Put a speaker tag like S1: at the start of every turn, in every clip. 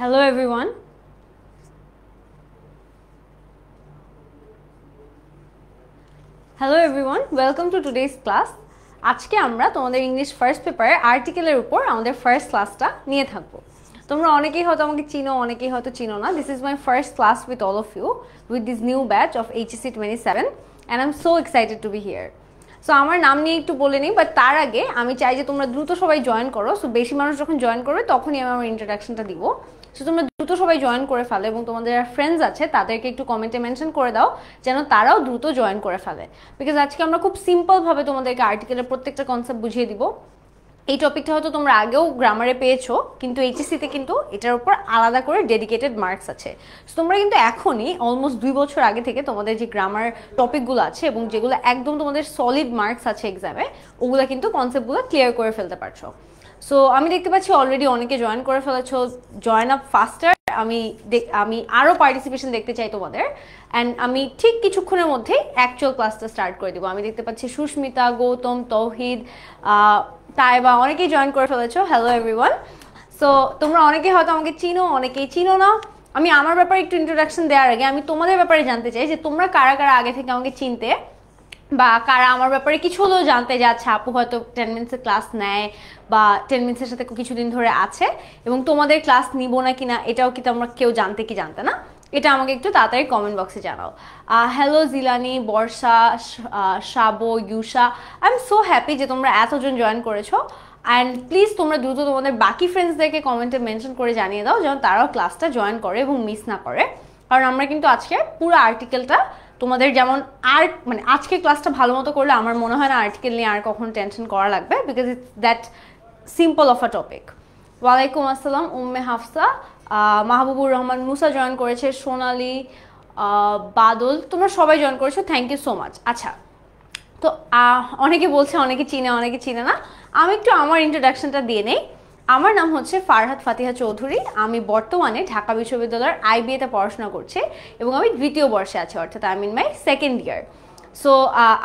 S1: Hello everyone. Hello everyone, welcome to today's class. আজকে আমরা তোমাদের ইংলিশ ফার্স্ট পেপারে আর্টিকেলের উপর আমাদের ফার্স্ট ক্লাসটা নিয়ে থাকবো। তোমরা অনেকেই হয়তো আমাকে চিনো, অনেকেই হয়তো চিনো না। This is my first class with all of you with this new batch of HSC 27 and I'm so excited to be here. So আমার নাম নিয়ে একটু বলে নিই, বাট তার আগে আমি চাই যে তোমরা দ্রুত সবাই জয়েন করো। সো বেশি মানুষ যখন জয়েন করবে তখনই আমি আমার ইন্ট্রোডাকশনটা দিব। সো তোমরা দ্রুত সবাই জয়েন করে ফেলো এবং তোমাদের যারা ফ্রেন্ডস আছে তাদেরকে একটু কমেন্টে মেনশন করে দাও যেন তারাও দ্রুত জয়েন করে ফেলে। বিকজ আজকে আমরা খুব সিম্পলভাবে তোমাদেরকে আর্টিকেলের প্রত্যেকটা কনসেপ্ট বুঝিয়ে দিব। এই টপিকটা হয়তো তোমরা আগেও গ্রামারে পেয়েছো, কিন্তু এইচএসসিতে কিন্তু এটার উপর আলাদা করে ডেডিকেটেড মার্কস আছে। সো তোমরা কিন্তু এখনই অলমোস্ট 2 বছর আগে থেকে তোমাদের যে গ্রামার টপিকগুলো আছে এবং যেগুলো একদম তোমাদের সলিড মার্কস আছে এক্সামে, ওগুলো কিন্তু কনসেপ্টগুলো ক্লিয়ার করে ফেলতে পারছো। সো আমি দেখতে পাচ্ছি অলরেডি অনেকে জয়েন করে ফেলেছো। Join up ফাস্টার। আমি আরও পার্টিসিপেশন দেখতে চাই তোমাদের। অ্যান্ড আমি ঠিক কিছুক্ষণের মধ্যেই অ্যাকচুয়াল ক্লাসটা স্টার্ট করে দেবো। আমি দেখতে পাচ্ছি সুস্মিতা, গৌতম, তৌহিদ, তাইবা অনেকেই জয়েন করে ফেলেছো। Hello everyone. সো তোমরা অনেকেই হয়তো আমাকে চিনো, অনেকেই চিনো না। আমি আমার ব্যাপারে একটু ইন্ট্রোডাকশন দেওয়ার আগে আমি তোমাদের ব্যাপারে জানতে চাই যে তোমরা কারা কারা আগে থেকে আমাকে চিনতে বা কারা আমার ব্যাপারে কিছু হলেও জানতে যে আচ্ছা আপু হয়তো 10 মিনিটসের ক্লাস নেয় বা 10 মিনিটসের সাথে কিছুদিন ধরে আছে এবং তোমাদের ক্লাস নিব না কিনা এটাও কি তোমরা কেউ জানতে না, এটা আমাকে একটু তাড়াতাড়ি কমেন্ট বক্সে জানাও। Hello Jilani, Barsha, Shabo, Yusha, I am so happy যে তোমরা এতজন জয়েন করেছো। অ্যান্ড প্লিজ তোমরা দ্রুত তোমাদের বাকি ফ্রেন্ডসদেরকে কমেন্টে মেনশন করে জানিয়ে দাও যেন তারাও ক্লাসটা জয়েন করে এবং মিস না করে। কারণ আমরা কিন্তু আজকে পুরো আর্টিকেলটা তোমাদের যেমন আর মানে আজকে ক্লাসটা ভালো মতো করলে আমার মনে হয় না আর্টিকেল নিয়ে আর কখনো টেনশন করা লাগবে, because it's that simple of a topic. ওয়ালাইকুম আসসালাম উম্মে হাফসা, মাহবুবুর রহমান, মুসা জয়েন করেছে, সোনালি, বাদল, তোমরা সবাই জয়েন করেছো, থ্যাংক ইউ সো মাচ। আচ্ছা, তো অনেকে বলছে অনেকে চিনে অনেকে চিনে না। আমি একটু আমার ইন্ট্রোডাকশনটা দিয়ে নেই। আমার নাম হচ্ছে ফারহাদ ফাতিহা চৌধুরী। আমি বর্তমানে ঢাকা বিশ্ববিদ্যালয়ের আইবিএতে পড়াশোনা করছি এবং আমি দ্বিতীয় বর্ষে আছি, অর্থাৎ I mean my second year. So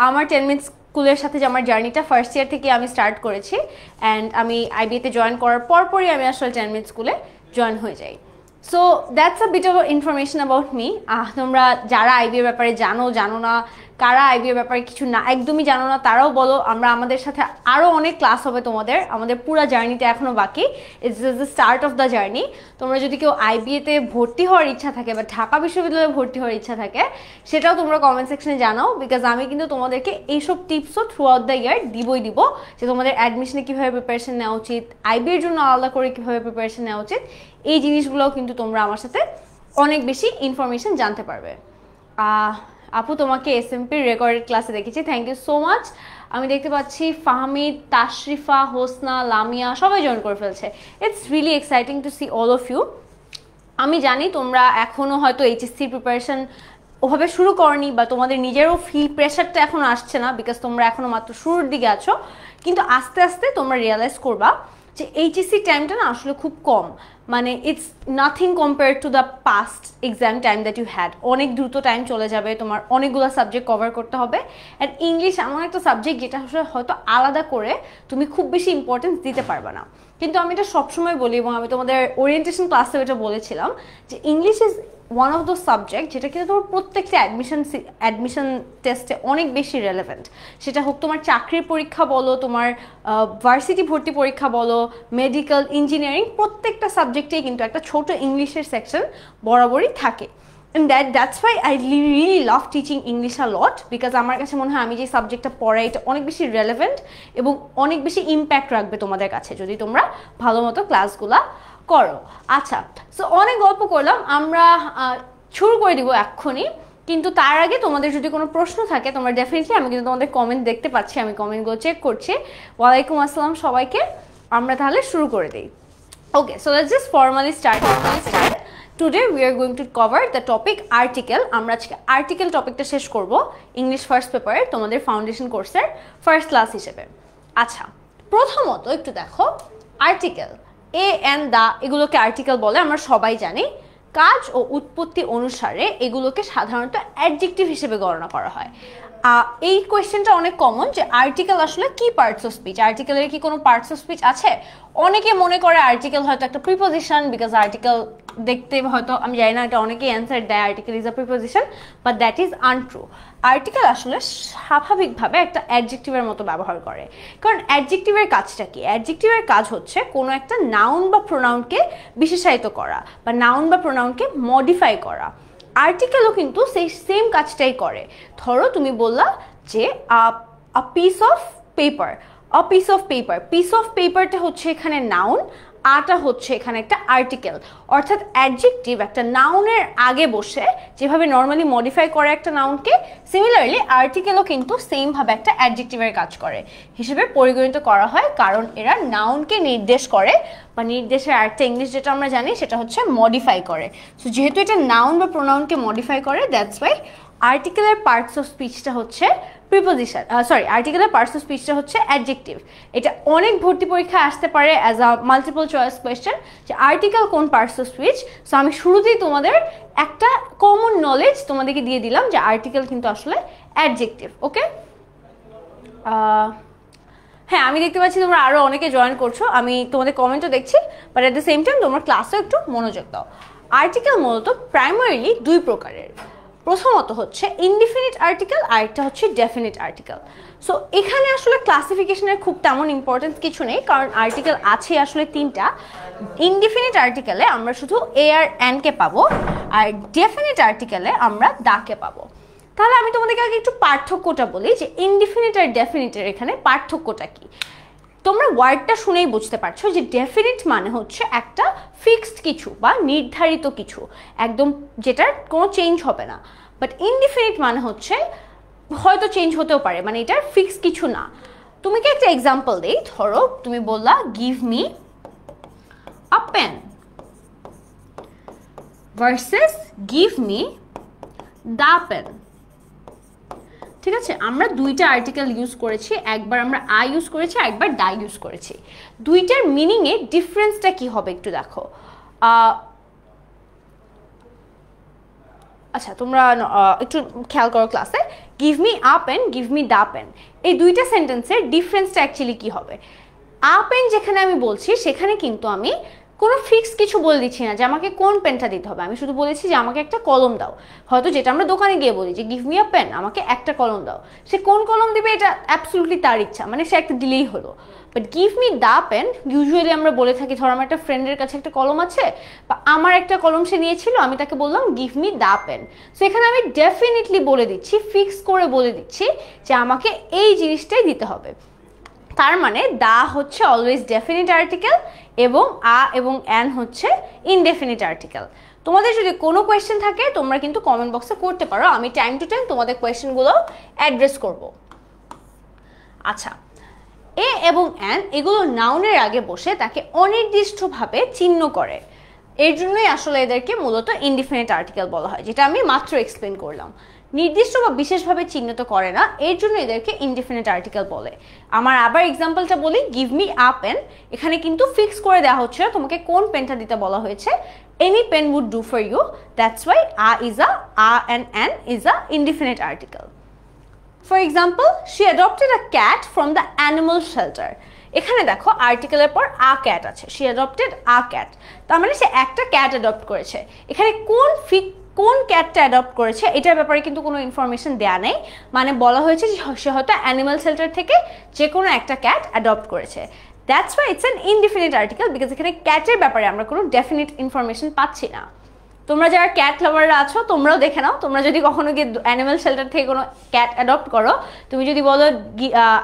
S1: আমার 10 মিনিটস স্কুলের সাথে যে আমার জার্নিটা ফার্স্ট ইয়ার থেকে আমি স্টার্ট করেছি, অ্যান্ড আমি আইবিএতে জয়েন করার পরপরই আমি আসলে 10 মিনিটস স্কুলে জয়েন হয়ে যাই। So that's a bit of information about me. তোমরা যারা আইবিএর ব্যাপারে জানো না, কারা আইবিএর ব্যাপারে কিছু না একদমই জানো না, তারাও বলো। আমাদের সাথে আরও অনেক ক্লাস হবে তোমাদের, আমাদের পুরো জার্নিটা এখনও বাকি। It's the start of the journey. তোমরা যদি কেউ আইবিএতে ভর্তি হওয়ার ইচ্ছা থাকে বা ঢাকা বিশ্ববিদ্যালয়ে ভর্তি হওয়ার ইচ্ছা থাকে সেটাও তোমরা কমেন্ট সেকশনে জানাও, বিকজ আমি কিন্তু তোমাদেরকে এইসব টিপসও থ্রু আউট দ্য ইয়ার দিব যে তোমাদের অ্যাডমিশনে কীভাবে প্রিপারেশন নেওয়া উচিত, আইবিএর জন্য আলাদা করে কীভাবে প্রিপারেশন নেওয়া উচিত, এই জিনিসগুলোও কিন্তু তোমরা আমার সাথে অনেক বেশি ইনফরমেশন জানতে পারবে। আপু তোমাকে এসএমপির রেকর্ডেড ক্লাসে দেখেছি, থ্যাংক ইউ সো মাচ। আমি দেখতে পাচ্ছি ফাহমিদ, তাশরিফা, হোসনা, লামিয়া সবাই জয়েন করে ফেলছে। It's really exciting to see all of you. আমি জানি তোমরা এখনও হয়তো এইচএসসির প্রিপারেশন ওভাবে শুরু করনি বা তোমাদের নিজেরও প্রেশারটা এখনও আসছে না, বিকজ তোমরা এখনও মাত্র শুরুর দিকে আছো। কিন্তু আস্তে আস্তে তোমরা রিয়েলাইজ করবা যে এইচএসসি টাইমটা না আসলে খুব কম, মানে it's nothing compare to the past exam time that you had. অনেক দ্রুত টাইম চলে যাবে, তোমার অনেকগুলো সাবজেক্ট কভার করতে হবে। অ্যান্ড ইংলিশ এমন একটা সাবজেক্ট যেটা আসলে হয়তো আলাদা করে তুমি খুব বেশি ইম্পর্টেন্স দিতে পারবে না। কিন্তু আমি এটা সবসময় বলি এবং আমি তোমাদের ওরিয়েন্টেশন ক্লাসেও এটা বলেছিলাম যে English is one of the subject যেটা কিন্তু তোমার প্রত্যেকটা অ্যাডমিশন টেস্টে অনেক বেশি রেলেভেন্ট। সেটা হোক তোমার চাকরির পরীক্ষা বলো, তোমার ভার্সিটি ভর্তি পরীক্ষা বলো, মেডিকেল, ইঞ্জিনিয়ারিং, প্রত্যেকটা সাবজেক্টেই কিন্তু একটা ছোট ইংলিশের সেকশন বরাবরই থাকে। And that's why I really love teaching English a lot, because আমার কাছে মনে হয় আমি যে সাবজেক্টটা পড়াই এটা অনেক বেশি রেলেভেন্ট এবং অনেক বেশি ইম্প্যাক্ট রাখবে তোমাদের কাছে যদি তোমরা ভালো মতো ক্লাসগুলা করো। আচ্ছা, সো অনেক গল্প করলাম, আমরা শুরু করে দিব এক্ষুনি। কিন্তু তার আগে তোমাদের যদি কোনো প্রশ্ন থাকে তোমরা ডেফিনেটলি, আমি কিন্তু তোমাদের কমেন্ট দেখতে পাচ্ছি, আমি কমেন্টগুলো চেক করছি। ওয়ালাইকুম আসসালাম সবাইকে। আমরা তাহলে শুরু করে দিই। Okay, so let's just formally start. Today we are going to cover the topic article. আমরা আজকে আর্টিকেল টপিকটা শেষ করব ইংলিশ ফার্স্ট পেপারে তোমাদের ফাউন্ডেশন কোর্সের ফার্স্ট ক্লাস হিসেবে। আচ্ছা, প্রথমত একটু দেখো, আর্টিকেল এ এন্ড দা এগুলোকে আর্টিকেল বলে, আমরা সবাই জানি। কাজ ও উৎপত্তি অনুসারে এগুলোকে সাধারণত অ্যাডজেক্টিভ হিসেবে গণনা করা হয়। এই কোয়েশ্চেনটা অনেক কমন যে আর্টিকেল আসলে কি পার্টস অফ স্পিচ, আর্টিকেলের কি কোনো পার্টস অফ স্পিচ আছে? অনেকে মনে করে আর্টিকেল হয়তো একটা প্রিপোজিশন, বিকজ আর্টিকেল দেখতে হয়তো আমি জানি না এটা অনেকেই অ্যান্সার দেয় article is a preposition, but that is untrue. Article আসলে স্বাভাবিকভাবে একটা অ্যাডজেক্টিভের মতো ব্যবহার করে, কারণ অ্যাডজেক্টিভের কাজটা কি? অ্যাডজেক্টিভের কাজ হচ্ছে কোনো একটা নাউন বা প্রোনাউনকে বিশেষায়িত করা বা নাউন বা প্রোনাউনকে মডিফাই করা। আর্টিকেলও কিন্তু সেই সেম কাজটাই করে। ধরো তুমি বললা যে a piece of paper, a piece of paper, piece of পেপারটা হচ্ছে এখানে নাউন, আটা হচ্ছে এখানে একটা আর্টিকেল। অর্থাৎ অ্যাডজেক্টিভ একটা নাউনের আগে বসে যেভাবে নর্মালি মডিফাই করে একটা নাউনকে, সিমিলারলি আর্টিকেলও কিন্তু সেমভাবে একটা অ্যাডজেক্টিভের কাজ করে হিসেবে পরিগণিত করা হয়, কারণ এরা নাউনকে নির্দেশ করে বা নির্দেশের আরেকটা ইংলিশ যেটা আমরা জানি সেটা হচ্ছে মডিফাই করে। সো যেহেতু এটা নাউন বা প্রোনাউনকে মডিফাই করে, দ্যাটস ওয়াই আর্টিকেলের পার্টস অফ স্পিচটা হচ্ছে প্রিপোজিশন, আর্টিকেলের পার্টস অফ স্পিচটা হচ্ছে অ্যাডজেক্টিভ। এটা অনেক ভর্তি পরীক্ষা আসতে পারে as a multiple choice question যে আর্টিকেল কোন পার্টস অফ স্পিচ। সো আমি শুরুতেই তোমাদের একটা কমন নলেজ তোমাদেরকে দিয়ে দিলাম যে আর্টিকেল কিন্তু আসলে অ্যাডজেক্টিভ। ওকে, হ্যাঁ আমি দেখতে পাচ্ছি তোমরা আরও অনেকে জয়েন করছো, আমি তোমাদের কমেন্টও দেখছি, but at the same time তোমরা ক্লাসেও একটু মনোযোগ দাও। আর্টিকেল মূলত প্রাইমারিলি দুই প্রকারের। প্রথমত হচ্ছে ইনডিফিনিট আর্টিকেল, আরেকটা হচ্ছে ডেফিনিট আর্টিকেল। সো এখানে আসলে ক্লাসিফিকেশনের খুব তেমন ইম্পর্টেন্স কিছু নেই, কারণ আর্টিকেল আছে আসলে তিনটা। ইনডিফিনিট আর্টিকেলে আমরা শুধু এ আর এনকে পাবো, আর ডেফিনিট আর্টিকেলে আমরা দাকে পাবো। তাহলে আমি তোমাদেরকে আগে একটু পার্থক্যটা বলি যে ইনডিফিনিট আর ডেফিনিটের এখানে পার্থক্যটা কি। তোমরা ওয়ার্ডটা শুনেই বুঝতে পারছো যে ডেফিনিট মানে হচ্ছে একটা ফিক্সড কিছু বা নির্ধারিত কিছু, একদম যেটার কোনো চেঞ্জ হবে না। বাট ইনডিফিনিট মানে হচ্ছে হয়তো চেঞ্জ হতেও পারে, মানে এটার ফিক্সড কিছু না। তুমি কি একটা এক্সাম্পল দেই, ধরো তুমি বললা give me a pen versus give me the pen. ঠিক আছে, আমরা দুইটা আর্টিকেল ইউজ করেছি, একবার আমরা আই ইউজ করেছি, একবার দা ইউজ করেছি। দুইটার মিনিংয়ে ডিফারেন্সটা কি হবে একটু দেখো। আচ্ছা তোমরা একটু খেয়াল করো ক্লাসে, give me a pen, give me the pen, এই দুইটা সেন্টেন্সের ডিফারেন্সটা অ্যাকচুয়ালি কি হবে। আ পেন যেখানে আমি বলছি সেখানে কিন্তু আমি কোনো ফিক্স কিছু বলে দিচ্ছি না যে আমাকে কোন পেনটা দিতে হবে, আমি শুধু বলেছি যে আমাকে একটা কলম দাও। হয়তো যেটা আমরা দোকানে গিয়ে বলি যে গিভ মি আ পেন, আমাকে একটা কলম দাও, সে কোন কলম দিবে এটা অ্যাবসলিউটলি তার ইচ্ছা, মানে সে একটা দিলেই হলো। But give me the pen usually আমরা বলে থাকি, ধর আমার একটা ফ্রেন্ডের কাছে একটা কলম আছে বা আমার একটা কলম সে নিয়েছিল, আমি তাকে বললাম give me the pen. So এখানে আমি ডেফিনেটলি বলে দিচ্ছি, ফিক্স করে বলে দিচ্ছি যে আমাকে এই জিনিসটাই দিতে হবে। তার মানে দা হচ্ছে অলওয়েজ ডেফিনিট আর্টিকেল এবং আ এবং অ্যান হচ্ছে ইনডেফিনিট আর্টিকেল। তোমাদের যদি কোনো কোয়েশ্চেন থাকে তোমরা কিন্তু কমেন্ট বক্সে করতে পারো, আমি টাইম টু টাইম তোমাদের কোয়েশ্চেনগুলো অ্যাড্রেস করব। আচ্ছা, এ এবং অ্যান এগুলো নাউনের আগে বসে তাকে অনির্দিষ্টভাবে চিহ্ন করে, এর জন্যই আসলে এদেরকে মূলত ইনডিফিনিট আর্টিকেল বলা হয়, যেটা আমি মাত্র এক্সপ্লেন করলাম। নির্দিষ্ট বা বিশেষভাবে চিহ্নিত করে না, এর জন্য এদেরকে ইনডিফিনিট আর্টিকেল বলে। আমার আবার এক্সাম্পলটা বলি, গিভ মি আ পেন, এখানে কিন্তু ফিক্স করে দেওয়া হচ্ছে তোমাকে কোন পেনটা দিতে বলা হয়েছে, any pen would do for you, that's why a and an is a indefinite article. For example, she adopted a cat from the animal shelter. এখানে দেখো আর্টিকেলের পর আ ক্যাট আছে, শি অ্যাডপ্টেড আ ক্যাট, তার মানে সে একটা cat adopt করেছে। এখানে কোন ক্যাটটা অ্যাডপ্ট করেছে এটার ব্যাপারে কিন্তু কোনো ইনফরমেশন দেয়া নেই, মানে বলা হয়েছে যে সে হয়তো অ্যানিমাল শেল্টার থেকে যে কোনো একটা ক্যাট অ্যাডপ্ট করেছে। That's why it's an indefinite article, because এখানে ক্যাটের ব্যাপারে আমরা কোনো ডেফিনিট ইনফরমেশন পাচ্ছি না। তোমরা যারা ক্যাট লাভাররা আছো তোমরাও দেখে নাও, তোমরা যদি কখনো গিয়ে অ্যানিমাল শেল্টার থেকে কোনো ক্যাট অ্যাডপ্ট করো, তুমি যদি বলো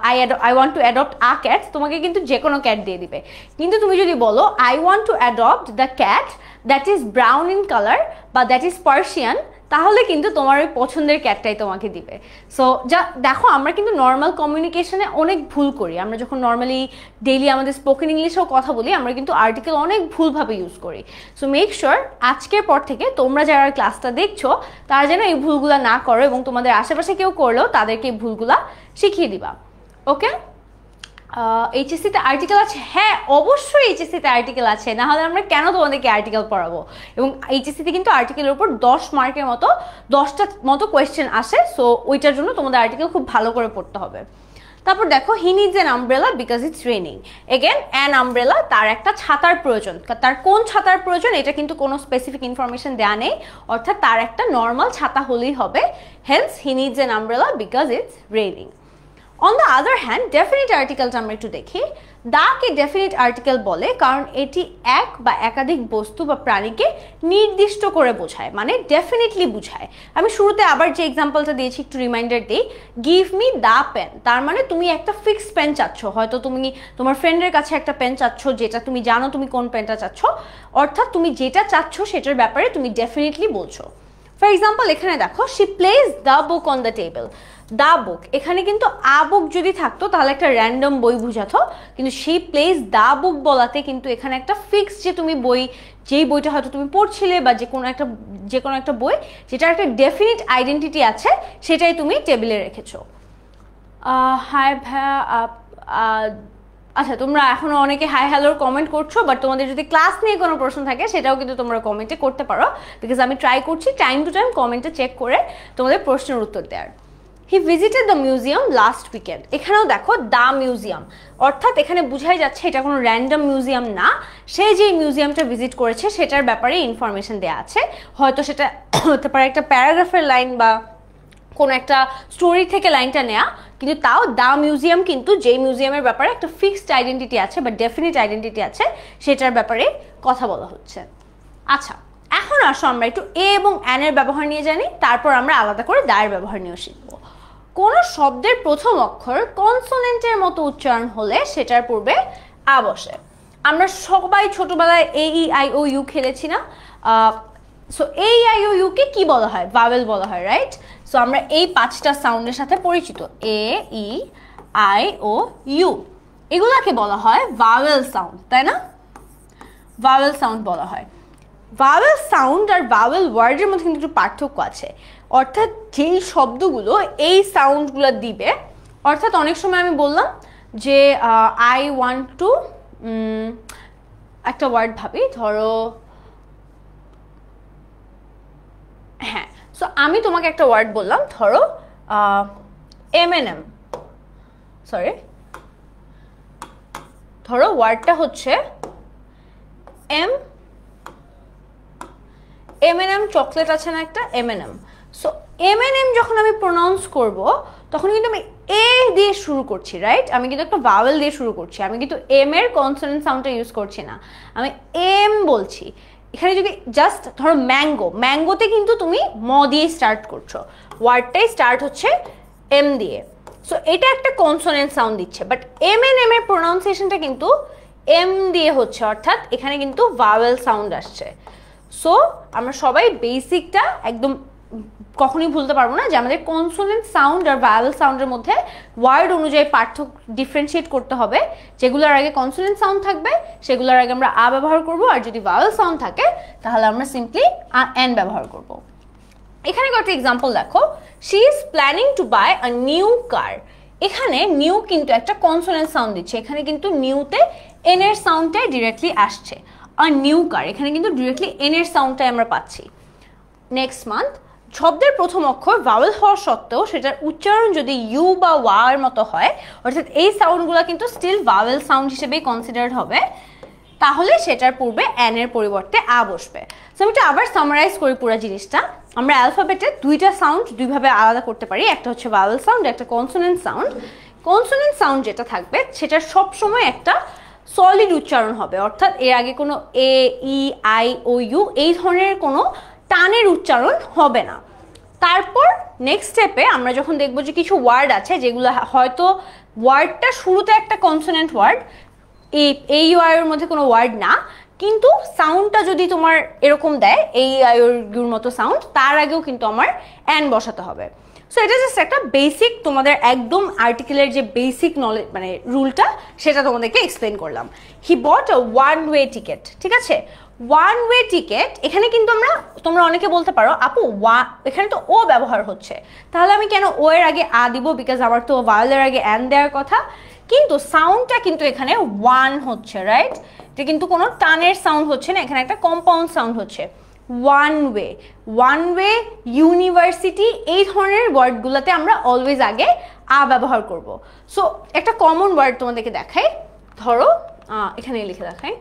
S1: I want to adopt a cat, তোমাকে কিন্তু যে কোনো ক্যাট দিয়ে দিবে। কিন্তু তুমি যদি বলো I want to adopt the cat that is brown in colour বা দ্যাট ইজ পার্সিয়ান, তাহলে কিন্তু তোমার ওই পছন্দের ক্যাটটাই তোমাকে দিবে। সো যা দেখো, আমরা কিন্তু নর্মাল কমিউনিকেশনে অনেক ভুল করি, আমরা যখন নর্মালি ডেইলি আমাদের স্পোকেন ইংলিশেও কথা বলি আমরা কিন্তু আর্টিকেল অনেক ভুলভাবে ইউজ করি। সো মেক শিওর আজকের পর থেকে তোমরা যারা ক্লাসটা দেখছো তারা যেন এই ভুলগুলা না করো, এবং তোমাদের আশেপাশে কেউ করলেও তাদেরকে এই ভুলগুলা শিখিয়ে দিবা। ওকে, এইচএসসিতে আর্টিকেল আছে? হ্যাঁ অবশ্যই এইচএসসিতে আর্টিকেল আছে, না হলে আমরা কেন তোমাদেরকে আর্টিকেল পড়াবো। এবং এইচএসসিতে কিন্তু আর্টিকেলের উপর 10 মার্কের মতো 10টা মতো কোয়েশ্চেন আসে, সো ওইটার জন্য তোমাদের আর্টিকেল খুব ভালো করে পড়তে হবে। তারপর দেখো হি needs an umbrella because it's raining. Again an umbrella, তার একটা ছাতার প্রয়োজন। তার কোন ছাতার প্রয়োজন এটা কিন্তু কোনো স্পেসিফিক ইনফরমেশন দেয়া নেই, অর্থাৎ তার একটা নর্মাল ছাতা হলেই হবে। Hence he needs an umbrella because it's raining. On the other hand definite আর্টিকেলটা আমরা একটু দেখি। দাকে ডেফিনিট আর্টিকেল বলে কারণ এটি এক বা একাধিক বস্তু বা প্রাণীকে নির্দিষ্ট করে বোঝায়, মানে ডেফিনেটলি বোঝায়। আমি শুরুতে আবার যে এক্সাম্পলটা দিয়েছি একটু রিমাইন্ডার দিই, গিভ মি দ্য পেন, তার মানে তুমি একটা ফিক্সড পেন চাচ্ছ, হয়তো তুমি তোমার ফ্রেন্ডের কাছে একটা পেন চাচ্ছ যেটা তুমি জানো তুমি কোন পেনটা চাচ্ছ, অর্থাৎ তুমি যেটা চাচ্ছ সেটার ব্যাপারে তুমি ডেফিনেটলি বলছো। ফর এক্সাম্পল এখানে দেখো she place the book on the table. The book, এখানে কিন্তু আ বুক যদি থাকতো তাহলে একটা র্যান্ডম বই বুঝাতো, কিন্তু শি প্লেস দ্য বুক বলাতে কিন্তু এখানে একটা ফিক্স যে তুমি বই, যেই বইটা হয়তো তুমি পড়ছিলে বা যে কোনো একটা বই যেটার একটা ডেফিনিট আইডেন্টিটি আছে সেটাই তুমি টেবিলে রেখেছো। হাই ভাইয়া, আচ্ছা তোমরা এখনো অনেকে হাই হ্যালোর কমেন্ট করছো, বাট তোমাদের যদি ক্লাস নিয়ে কোনো প্রশ্ন থাকে সেটাও কিন্তু তোমরা কমেন্টে করতে পারো, বিকজ আমি ট্রাই করছি টাইম টু টাইম কমেন্টে চেক করে তোমাদের প্রশ্নের উত্তর দেওয়ার। He visited the museum last weekend. এখানেও দেখো দ্য মিউজিয়াম, অর্থাৎ এখানে বোঝাই যাচ্ছে এটা কোনো র্যান্ডম মিউজিয়াম না, সে যে মিউজিয়ামটা ভিজিট করেছে সেটার ব্যাপারে ইনফরমেশন দেওয়া আছে। হয়তো সেটা হতে পারে একটা প্যারাগ্রাফের লাইন বা কোনো একটা স্টোরি থেকে লাইনটা নেয়া, কিন্তু তাও দ্য মিউজিয়াম কিন্তু যেই মিউজিয়ামের ব্যাপারে একটা ফিক্সড আইডেন্টিটি আছে বা ডেফিনিট আইডেন্টিটি আছে সেটার ব্যাপারে কথা বলা হচ্ছে। আচ্ছা, এখন আসো আমরা একটু এ এবং অ্যানের ব্যবহার নিয়ে জানি, তারপর আমরা আলাদা করে দায়ের ব্যবহার নিয়েও শিখবো। কোনো শব্দের প্রথম অক্ষর কনসোনেন্টের মতো উচ্চারণ হলে সেটার পূর্বে আ বসে। আমরা সবাই ছোটবেলায় এ ই আই ও ইউ খেলেছি না? So A E I O U কে কি বলা হয়? ভাওয়েল বলা হয়, রাইট? সো আমরা এই 5টা সাউন্ডের সাথে পরিচিত, এ ই আই ও ইউ, এগুলাকে বলা হয় ভাওয়েল সাউন্ড, তাই না? ভাওয়েল সাউন্ড বলা হয়। ভাওয়েল সাউন্ড আর ভাওয়েল ওয়ার্ডের মধ্যে কিন্তু একটু পার্থক্য আছে, অর্থাৎ যেই শব্দগুলো এই সাউন্ডগুলো দিবে, অর্থাৎ অনেক সময় আমি বললাম যে আই ওয়ান্ট টু, একটা ওয়ার্ড ভাবি, ধরো হ্যাঁ, সো আমি তোমাকে একটা ওয়ার্ড বললাম, ধরো M&M, সরি, ধরো ওয়ার্ডটা হচ্ছে M&M চকলেট আছে না একটা M&M। সো M&M যখন আমি প্রোনাউন্স করব তখন কিন্তু আমি এ দিয়ে শুরু করছি, রাইট? আমি কিন্তু একটা ভাওয়েল দিয়ে শুরু করছি, আমি কিন্তু এম এর কনসোনেন্ট সাউন্ডটা ইউজ করছি না, আমি এম বলছি। এখানে যদি জাস্ট ধরো ম্যাঙ্গো, ম্যাঙ্গোতে কিন্তু তুমি ম দিয়ে স্টার্ট করছো, ওয়ার্ডটাই স্টার্ট হচ্ছে এম দিয়ে, সো এটা একটা কনসোনেন্ট সাউন্ড দিচ্ছে। বাট M&M এর প্রোনাউন্সিয়েশনটা কিন্তু এম দিয়ে হচ্ছে, অর্থাৎ এখানে কিন্তু ভাওয়েল সাউন্ড আসছে। সো আমরা সবাই বেসিকটা একদম কখনোই ভুলতে পারবো না যে আমাদের কনসোনেন্ট সাউন্ড আর ভাওয়েল সাউন্ডের মধ্যে ওয়ার্ড অনুযায়ী পার্থক্য ডিফারেন্সিয়েট করতে হবে। যেগুলোর আগে কনসোনেন্ট সাউন্ড থাকবে সেগুলোর আগে আমরা আ ব্যবহার করব, আর যদি ভাওয়েল সাউন্ড থাকে তাহলে আমরা সিম্পলি এন ব্যবহার করব। এখানে কয়েকটা এক্সাম্পল দেখো, she is planning to buy a new car. এখানে নিউ কিন্তু একটা কনসোনেন্ট সাউন্ড দিচ্ছে, এখানে কিন্তু নিউতে এন এর সাউন্ডটাই ডিরেক্টলি আসছে। আর নিউ কার, এখানে কিন্তু ডিরেক্টলি এন এর সাউন্ডটাই আমরা পাচ্ছি। নেক্সট মান্থ, শব্দের প্রথম অক্ষর ভাওয়েল হওয়া সত্ত্বেও সেটার উচ্চারণ যদি ইউ বা ওয়া এর মতো হয়, অর্থাৎ এই সাউন্ডগুলো কিন্তু স্টিল ভাওয়েল সাউন্ড হিসেবেই কনসিডার্ড হবে, তাহলে সেটার পূর্বে এন এর পরিবর্তে আ বসবে। সো আমি একটু আবার সামারাইজ করি পুরো জিনিসটা। আমরা অ্যালফাবেটে দুইটা সাউন্ড দুইভাবে আলাদা করতে পারি, একটা হচ্ছে ভাওয়েল সাউন্ড, একটা কনসোনেন্ট সাউন্ড। কনসোনেন্ট সাউন্ড যেটা থাকবে সেটা সবসময় একটা সলিড উচ্চারণ হবে, অর্থাৎ এর আগে কোনো এ ই আই ও ইউ এই ধরনের কোনো টানের উচ্চারণ হবে না। তারপর নেক্সট স্টেপে আমরা যখন দেখবো যে কিছু ওয়ার্ড আছে যেগুলো হয়তো ওয়ার্ডটা শুরুতে একটা কনসোনেন্ট ওয়ার্ড, এই ওয়ার্ডের মধ্যে কোনো ওয়ার্ড না, কিন্তু সাউন্ডটা যদি তোমার এরকম দেয় এই ইউর মতো সাউন্ড, তার আগেও কিন্তু আমার অ্যান বসাতে হবে। সো এটা জাস্ট একটা বেসিক, তোমাদের একদম আর্টিকেলের যে বেসিক নলেজ মানে রুলটা সেটা তোমাদেরকে এক্সপ্লেন করলাম। হি বট আ ওয়ান ওয়ে টিকেট, ঠিক আছে? ওয়ান ওয়ে টিকেট, এখানে কিন্তু তোমরা অনেকে বলতে পারো আপু এখানে তো ও ব্যবহার হচ্ছে, তাহলে আমি কেন ও এর আগে আ দিব? বিকজ আমার তো ভাওয়েলের আগে অ্যান দেওয়ার কথা, কিন্তু সাউন্ডটা কিন্তু এখানে ওয়ান হচ্ছে, রাইট? এটা কিন্তু কোনো টানের সাউন্ড হচ্ছে না, এখানে একটা কম্পাউন্ড সাউন্ড হচ্ছে। ওয়ান ওয়ে, ইউনিভার্সিটি, এই ধরনের ওয়ার্ডগুলোতে আমরা অলওয়েজ আগে আ ব্যবহার করব। সো একটা কমন ওয়ার্ড তোমাদেরকে দেখাই, ধরো এখানে লিখে দেখাই,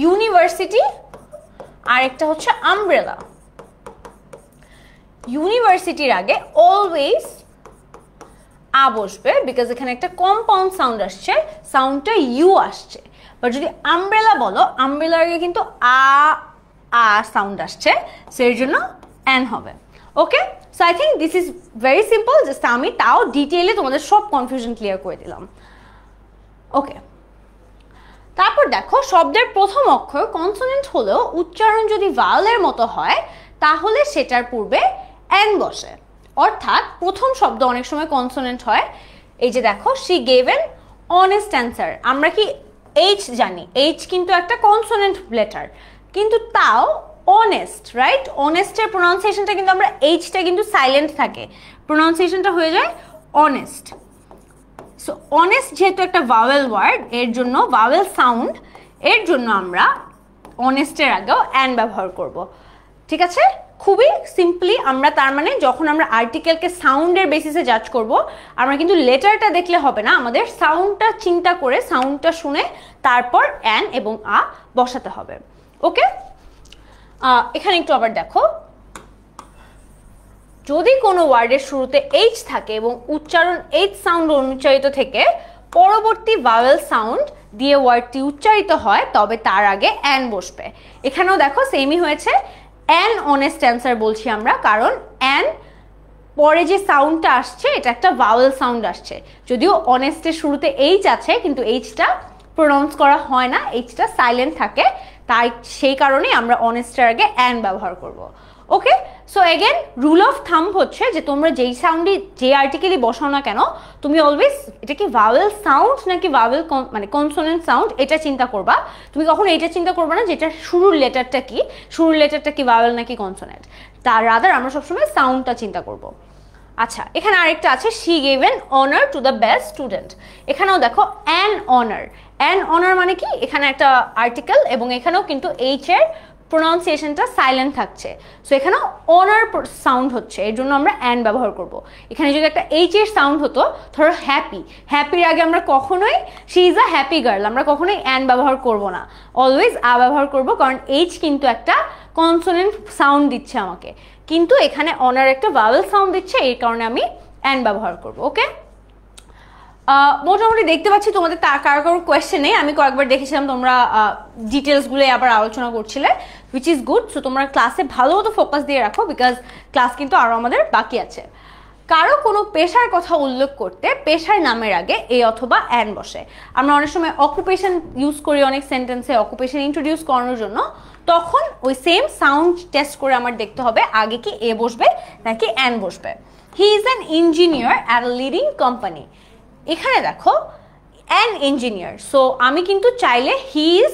S1: ইউনিভার্সিটি আর একটা হচ্ছে আমব্রেলা। ইউনিভার্সিটির আগে অলওয়েজ আ বসবে, বিকজ এখানে একটা কম্পাউন্ড সাউন্ড আসছে, সাউন্ডটা ইউ আসছে। বাট যদি আমব্রেলা বলো, আমব্রেলার আগে কিন্তু আ সাউন্ড আসছে, সেই জন্য এন হবে। Okay, so I think this is very simple, just আমি তাও ডিটেইলে তোমাদের সব কনফিউশন ক্লিয়ার করে দিলাম। ওকে, তারপর দেখো শব্দের প্রথম অক্ষর কনসোনেন্ট হলেও উচ্চারণ যদি ভাওয়েলের মতো হয় তাহলে সেটার পূর্বে এন বসে। অর্থাৎ প্রথম শব্দ অনেক সময় কনসোনেন্ট হয়। এই যে দেখো, she gave N honest answer, আমরা কি এইচ জানি, এইচ কিন্তু একটা কনসোনেন্ট লেটার, কিন্তু তাও অনেস্ট, রাইট? অনেস্টের প্রোনাউন্সিয়েশনটা কিন্তু আমরা এইচটা কিন্তু সাইলেন্ট থাকে, প্রোনাউন্সিয়েশনটা হয়ে যায় অনেস্ট। সো অনেস্ট যেহেতু একটা ভাওয়েল ওয়ার্ড, এর জন্য ভাওয়েল সাউন্ড, এর জন্য আমরা অনেস্টের আগেও অ্যান ব্যবহার করব। ঠিক আছে, খুবই সিম্পলি আমরা তার মানে যখন আমরা আর্টিকেলকে সাউন্ডের বেসিসে জাজ করব, আমরা কিন্তু লেটারটা দেখলে হবে না, আমাদের সাউন্ডটা চিন্তা করে, সাউন্ডটা শুনে তারপর অ্যান এবং আ বসাতে হবে। ওকে, এখানে একটু আবার দেখো, যদি কোনো ওয়ার্ডের শুরুতে এইচ থাকে এবং উচ্চারণ এইচ সাউন্ড অনুচ্চারিত থেকে পরবর্তী ভাওয়েল সাউন্ড দিয়ে ওয়ার্ডটি উচ্চারিত হয়, তবে তার আগে অ্যান বসবে। এখানেও দেখো সেমই হয়েছে, অ্যান অনেস্ট অ্যান্সার বলছি আমরা, কারণ অ্যান পরে যে সাউন্ডটা আসছে এটা একটা ভাওয়েল সাউন্ড আসছে, যদিও অনেস্টের শুরুতে এইচ আছে কিন্তু এইচটা প্রোনাউন্স করা হয় না, এইচটা সাইলেন্ট থাকে, তাই সেই কারণেই আমরা অনেস্টের আগে অ্যান ব্যবহার করব। Okay, so again rule of thumb হচ্ছে যে তোমরা যেই সাউন্ডই যে আর্টিকেলই বসাও না কেন, তুমি অলওয়েজ এটা কি ভাওয়েল সাউন্ড নাকি ভাওয়েল মানে কনসোনেন্ট সাউন্ড এটা চিন্তা করবা। তুমি কখনো এটা চিন্তা করবা না যেটা শুরুর লেটারটা কি, শুরুর লেটারটা কি ভাওয়েল নাকি কনসোনেন্ট, তার রাদার আমরা সবসময় সাউন্ডটা চিন্তা করব। আচ্ছা, এখানে আরেকটা আছে, she gave N honour to the best student. এখানেও দেখো অ্যান অনার, অ্যান অনার মানে কি, এখানে একটা আর্টিকেল এবং এখানেও কিন্তু এইচ এর প্রোনাউন্সিয়েশনটা সাইলেন্ট থাকছে, সো এখানেও অনার সাউন্ড হচ্ছে, এর জন্য আমরা অ্যান ব্যবহার করব। এখানে যদি একটা এইচ এর সাউন্ড হতো, ধরো হ্যাপি, হ্যাপির আগে আমরা কখনোই she is a happy girl, আমরা কখনোই অ্যান ব্যবহার করব না, অলওয়েজ আ ব্যবহার করব, কারণ এইচ কিন্তু একটা কনসোনেন্ট সাউন্ড দিচ্ছে আমাকে, কিন্তু এখানে অনার একটা ভাওয়েল সাউন্ড দিচ্ছে, এই কারণে আমি অ্যান ব্যবহার করব। ওকে, মোটামুটি দেখতে পাচ্ছি তোমাদের কারো কারো কোয়েশ্চেন নেই, আমি কয়েকবার দেখেছিলাম তোমরা ডিটেলসগুলো আবার আলোচনা করছিলে, হুইচ ইজ গুড। সো তোমরা ক্লাসে ভালো মতো ফোকাস দিয়ে রাখো, বিকজ ক্লাস কিন্তু আরও আমাদের বাকি আছে। কারো কোনো পেশার কথা উল্লেখ করতে পেশার নামের আগে এ অথবা অ্যান বসে। আমরা অনেক সময় অকুপেশন ইউজ করি অনেক সেন্টেন্সে, অকুপেশন ইন্ট্রোডিউস করানোর জন্য, তখন ওই সেম সাউন্ড টেস্ট করে আমার দেখতে হবে আগে কি এ বসবে নাকি অ্যান বসবে। He is an engineer at a leading company. এখানে দেখো অ্যান ইঞ্জিনিয়ার, সো আমি কিন্তু চাইলে he is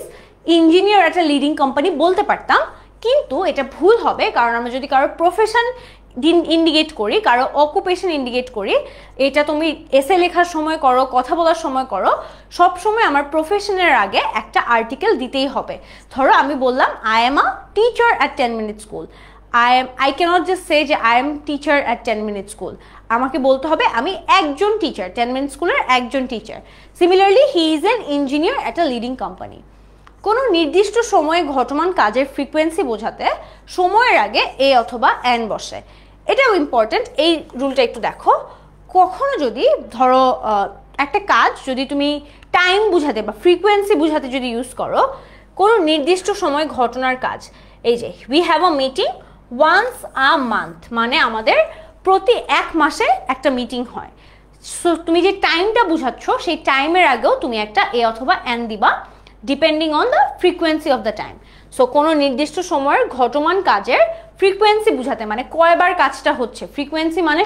S1: engineer at a leading company বলতে পারতাম, কিন্তু এটা ভুল হবে, কারণ আমরা যদি কারো প্রফেশন ইন্ডিকেট করি, কারো অকুপেশন ইন্ডিকেট করি, এটা তুমি এসে লেখার সময় করো, কথা বলার সময় করো, সব সময় আমার প্রফেশনের আগে একটা আর্টিকেল দিতেই হবে। ধরো আমি বললাম I am a teacher at 10 minute school, I cannot just say যে I am teacher at 10 minute school, আমাকে বলতে হবে আমি একজন টিচার, 10 মিনিট স্কুলের একজন teacher. Similarly he is an engineer at a leading company. কোনো নির্দিষ্ট সময়ে ঘটমান কাজের ফ্রিকোয়েন্সি বোঝাতে সময়ের আগে এ অথবা অ্যান বসে, এটাও ইম্পর্টেন্ট। এই রুলটা একটু দেখো, কখনো যদি ধরো একটা কাজ যদি তুমি টাইম বুঝাতে বা ফ্রিকোয়েন্সি বুঝাতে যদি ইউজ করো, কোনো নির্দিষ্ট সময় ঘটনার কাজ, এই যে we have a meeting once a month, মানে আমাদের প্রতি এক মাসে একটা মিটিং হয়। সো তুমি যে টাইমটা বুঝাচ্ছ সেই টাইমের আগেও তুমি একটা এ অথবা অ্যান দিবা, depending on the frequency of the time. So কোনো নির্দিষ্ট সময়ের ঘটমান কাজের ফ্রিকোয়েন্সি বুঝাতে, মানে কয়বার কাজটা হচ্ছে, ফ্রিকোয়েন্সি মানে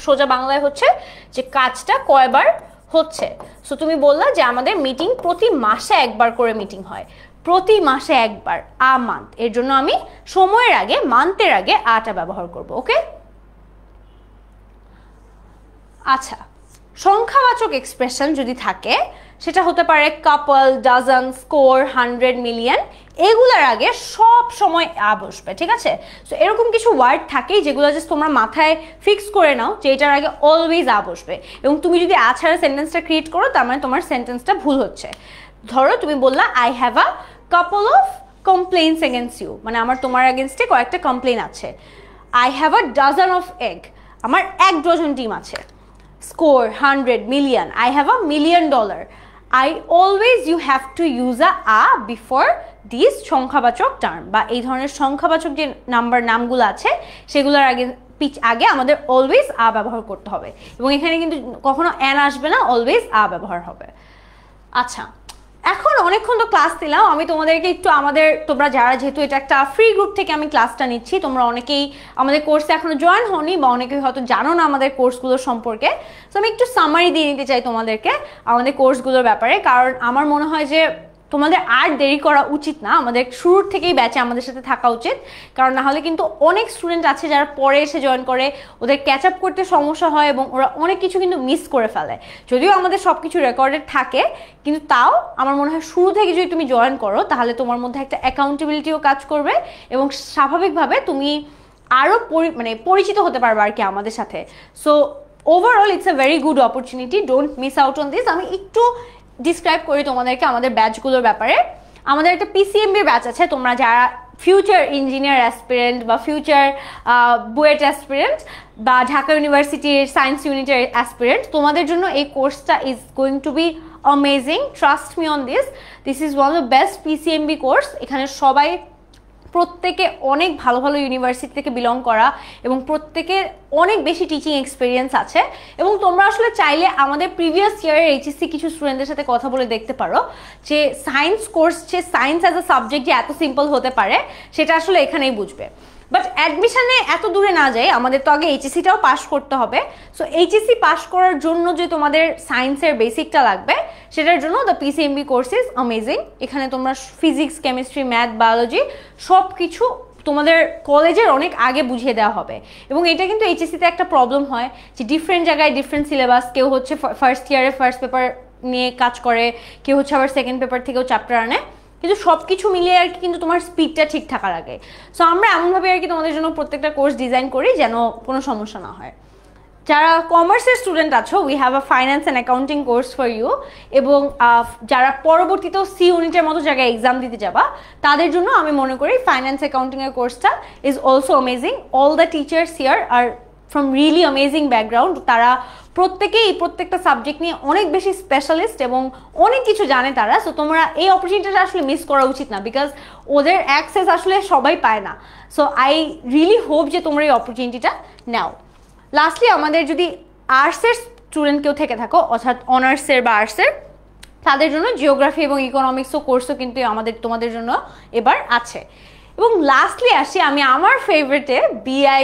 S1: সোজা বাংলায় হচ্ছে যে কাজটা কয়বার হচ্ছে। সো তুমি বললা যে আমাদের মিটিং প্রতি মাসে একবার করে মিটিং হয়, প্রতি মাসে একবার, আ মান্থ, এর জন্য আমি সময়ের আগে মান্থের আগে আটা ব্যবহার করব। ওকে, আচ্ছা, সংখ্যাবাচক এক্সপ্রেশন যদি থাকে সেটা হতে পারে কাপল, ডাজন, স্কোর, 100, মিলিয়ন, এগুলার আগে সব সময় আ বসবে, ঠিক আছে? সো এরকম কিছু ওয়ার্ড থাকে যেগুলো জাস্ট তোমরা মাথায় ফিক্স করে নাও যে এটার আগে অলওয়েজ আ বসবে, এবং তুমি যদি আ ছাড়া সেন্টেন্সটা ক্রিয়েট করো তার মানে তোমার সেন্টেন্সটা ভুল হচ্ছে। ধরো তুমি বললা I have a couple of complains against you, মানে আমার তোমার এগেনস্টে কয়েকটা কমপ্লেইন আছে। I have a dozen of egg, আমার 1 ডজন ডিম আছে। Score 100 million, I have a $1 million. I always you have to use a before these সংখ্যাবাচক টার্ম, বা এই ধরনের সংখ্যাবাচক যে নামগুলো আছে সেগুলোর আগে আমাদের অলওয়েজ আ ব্যবহার করতে হবে, এবং এখানে কিন্তু কখনো অ্যান আসবে না, অলওয়েজ আ ব্যবহার হবে। আচ্ছা, এখন অনেকক্ষণ তো ক্লাস দিলাম, আমি তোমাদেরকে একটু তোমরা যারা, যেহেতু এটা একটা ফ্রি গ্রুপ থেকে আমি ক্লাসটা নিচ্ছি, তোমরা অনেকেই আমাদের কোর্সে এখনো জয়েন হওনি বা অনেকেই হয়তো জানো না আমাদের কোর্সগুলোর সম্পর্কে। তো আমি একটু সামারি দিয়ে নিতে চাই তোমাদেরকে আমাদের কোর্সগুলোর ব্যাপারে, কারণ আমার মনে হয় যে তোমাদের আর দেরি করা উচিত না, আমাদের শুরুর থেকেই ব্যাচে আমাদের সাথে থাকা উচিত, কারণ না হলে কিন্তু অনেক স্টুডেন্ট আছে যারা পরে এসে জয়েন করে, ওদের ক্যাচ আপ করতে সমস্যা হয় এবং ওরা অনেক কিছু কিন্তু মিস করে ফেলে। যদিও আমাদের সব কিছু রেকর্ডেড থাকে, কিন্তু তাও আমার মনে হয় শুরু থেকে যদি তুমি জয়েন করো তাহলে তোমার মধ্যে একটা অ্যাকাউন্টেবিলিটিও কাজ করবে, এবং স্বাভাবিকভাবে তুমি আরও পরিচিত হতে পারবে আর কি আমাদের সাথে। So overall it's a very good opportunity, don't miss out on this. আমি একটু ডিসক্রাইব করি তোমাদেরকে আমাদের ব্যাচগুলোর ব্যাপারে। আমাদের একটা পিসিএমবির ব্যাচ আছে, তোমরা যারা ফিউচার ইঞ্জিনিয়ার অ্যাসপিরেন্ট বা ফিউচার বুয়েট অ্যাসপিরেন্ট বা ঢাকা ইউনিভার্সিটির সায়েন্স ইউনিটের অ্যাসপিরেন্ট, তোমাদের জন্য এই কোর্সটা is going to B amazing, trust me on this is one of the best PCMB course. এখানে সবাই প্রত্যেকে অনেক ভালো ভালো ইউনিভার্সিটি থেকে বিলং করা, এবং প্রত্যেকের অনেক বেশি টিচিং এক্সপিরিয়েন্স আছে। এবং তোমরা আসলে চাইলে আমাদের প্রিভিয়াস ইয়ারের এইচএসসি কিছু স্টুডেন্টদের সাথে কথা বলে দেখতে পারো যে সায়েন্স কোর্স, যে সায়েন্স অ্যাজ আ সাবজেক্ট যে এত সিম্পল হতে পারে সেটা আসলে এখানেই বুঝবে। বাট অ্যাডমিশনে এত দূরে না যাই, আমাদের তো আগে এইচএসসিটাও পাস করতে হবে। সো এইচএসসি পাস করার জন্য যে তোমাদের সায়েন্সের বেসিকটা লাগবে, সেটার জন্য the PCMB course is amazing. এখানে তোমরা ফিজিক্স, কেমিস্ট্রি, ম্যাথ, বায়োলজি সব কিছু তোমাদের কলেজের অনেক আগে বুঝিয়ে দেওয়া হবে। এবং এটা কিন্তু এইচএসসিতে একটা প্রবলেম হয় যে ডিফারেন্ট জায়গায় ডিফারেন্ট সিলেবাস, কেউ হচ্ছে ফার্স্ট ইয়ারে ফার্স্ট পেপার নিয়ে কাজ করে, কেউ হচ্ছে আবার সেকেন্ড পেপার থেকেও চ্যাপ্টার আনে, কিন্তু সব কিছু মিলিয়ে আর কি কিন্তু তোমার স্পিডটা ঠিক থাকা লাগে। সো আমরা এমনভাবে আর কি তোমাদের জন্য প্রত্যেকটা কোর্স ডিজাইন করি যেন কোনো সমস্যা না হয়। যারা কমার্সের স্টুডেন্ট আছো, we have a finance and accounting course for you, এবং যারা পরবর্তীতেও সি ইউনিটের মতো জায়গায় এক্সাম দিতে যাবা তাদের জন্য আমি মনে করি ফাইন্যান্স অ্যাকাউন্টিংয়ের কোর্সটা is also amazing. All the teachers here are from really amazing background, তারা প্রত্যেকটা সাবজেক্ট নিয়ে অনেক বেশি স্পেশালিস্ট এবং অনেক কিছু জানে তারা। সো তোমরা এই অপরচুনিটিটা আসলে মিস করা উচিত না, বিকজ ওদের অ্যাক্সেস আসলে সবাই পায় না। সো আই রিয়েলি হোপ যে তোমরা এই অপরচুনিটিটা নাও। লাস্টলি, আমাদের যদি আর্টসের স্টুডেন্ট কেউ থেকে থাকো, অর্থাৎ অনার্সের বা আর্টসের, তাদের জন্য জিওগ্রাফি এবং ইকোনমিক্সও কোর্সও কিন্তু তোমাদের জন্য এবার আছে। এবং লাস্টলি আসি আমি আমার ফেভারিটে বিআই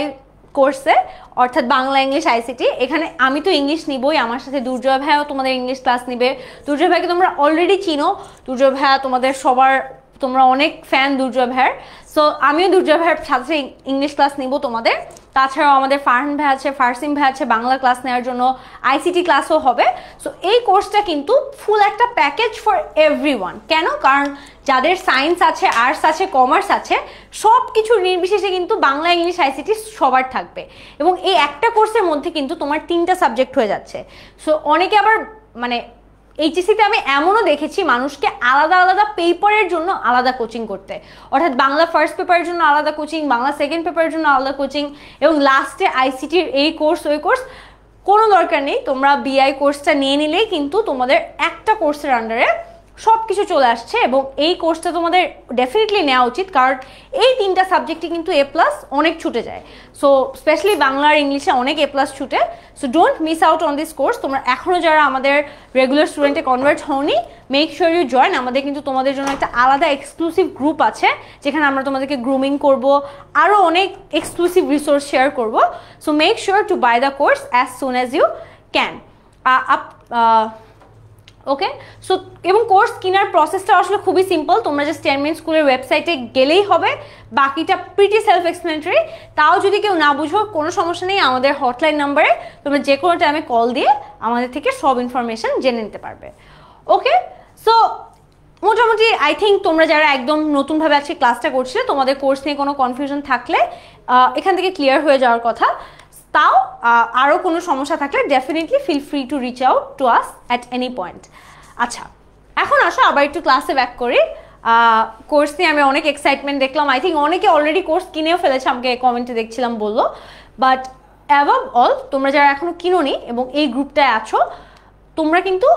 S1: কোর্সে, অর্থাৎ বাংলা ইংলিশ আইসিটি। এখানে আমি তো ইংলিশ নিবই, আমার সাথে দুর্জয় ভাইয়াও তোমাদের ইংলিশ ক্লাস নিবে। দুর্জয় ভাইকে তোমরা অলরেডি চিনো, দুর্জয় ভাইয়া তোমাদের তোমরা অনেক ফ্যান দুর্জয় ভাইয়ার। সো আমিও দুর্জয় ভাইয়ের সাথে ইংলিশ ক্লাস নিব তোমাদের। তাছাড়াও আমাদের ফারহান ভাই আছে, ফারসিম ভাই আছে, বাংলা ক্লাস নেওয়ার জন্য আইসিটি ক্লাসও হবে। সো এই কোর্সটা কিন্তু ফুল একটা প্যাকেজ ফর এভরিওয়ান। কেন? কারণ যাদের সায়েন্স আছে, আর্টস আছে, কমার্স আছে, সব কিছু নির্বিশেষে কিন্তু বাংলা ইংলিশ আইসিটি সবার থাকবে। এবং এই একটা কোর্সের মধ্যে কিন্তু তোমার 3টা সাবজেক্ট হয়ে যাচ্ছে। সো অনেকে আবার এইচএসসিতে আমি এমনও দেখেছি মানুষকে আলাদা আলাদা পেপারের জন্য আলাদা কোচিং করতে, অর্থাৎ বাংলা ফার্স্ট পেপারের জন্য আলাদা কোচিং, বাংলা সেকেন্ড পেপারের জন্য আলাদা কোচিং, এবং লাস্টে আইসিটির এই কোর্স ওই কোর্স। কোনো দরকার নেই, তোমরা বিআই কোর্সটা নিয়ে নিলেই কিন্তু তোমাদের একটা কোর্সের আন্ডারে সব কিছু চলে আসছে। এবং এই কোর্সটা তোমাদের ডেফিনেটলি নেওয়া উচিত, কারণ এই 3টা সাবজেক্টে কিন্তু এ প্লাস অনেক ছুটে যায়। সো স্পেশালি বাংলা আর ইংলিশে অনেক এ প্লাস ছুটে। So don't miss out on this course. তোমরা এখনও যারা আমাদের রেগুলার স্টুডেন্টে কনভার্ট হওনি, মেক শিওর ইউ জয়েন। আমাদের কিন্তু তোমাদের জন্য একটা আলাদা এক্সক্লুসিভ গ্রুপ আছে, যেখানে আমরা তোমাদেরকে গ্রুমিং করব, আরও অনেক এক্সক্লুসিভ রিসোর্স শেয়ার করব। So make sure to buy the course as soon as you can. Okay, so এবং কোর্স কেনার প্রসেসটা আসলে খুবই সিম্পল। তোমরা জাস্ট 10 মিনিট স্কুলের ওয়েবসাইটে গেলেই হবে, বাকিটা প্রিটি সেলফ এক্সপ্লেনেটরি। তাও যদি কেউ না বুঝো, কোনো সমস্যা নেই, আমাদের হটলাইন নাম্বারে তোমরা যে কোনো টাইমে কল দিয়ে আমাদের থেকে সব ইনফরমেশন জেনে নিতে পারবে। ওকে, সো মোটামুটি আই থিঙ্ক তোমরা যারা একদম নতুনভাবে আজকে ক্লাসটা করছিলে তোমাদের কোর্স নিয়ে কোনো কনফিউশন থাকলে এখান থেকে ক্লিয়ার হয়ে যাওয়ার কথা। তাও আরও কোনো সমস্যা থাকলে definitely feel free to reach out to us at any point. আচ্ছা, এখন আসো আবার একটু ক্লাসে ব্যাক করি। কোর্স নিয়ে আমি অনেক এক্সাইটমেন্ট দেখলাম, আই থিঙ্ক অনেকে অলরেডি কোর্স কিনেও ফেলেছে, আমাকে কমেন্টে দেখছিলাম বললো। বাট অ্যাবভ অল তোমরা যারা এখনও কিনোনি এবং এই গ্রুপটায় আছো, তোমরা কিন্তু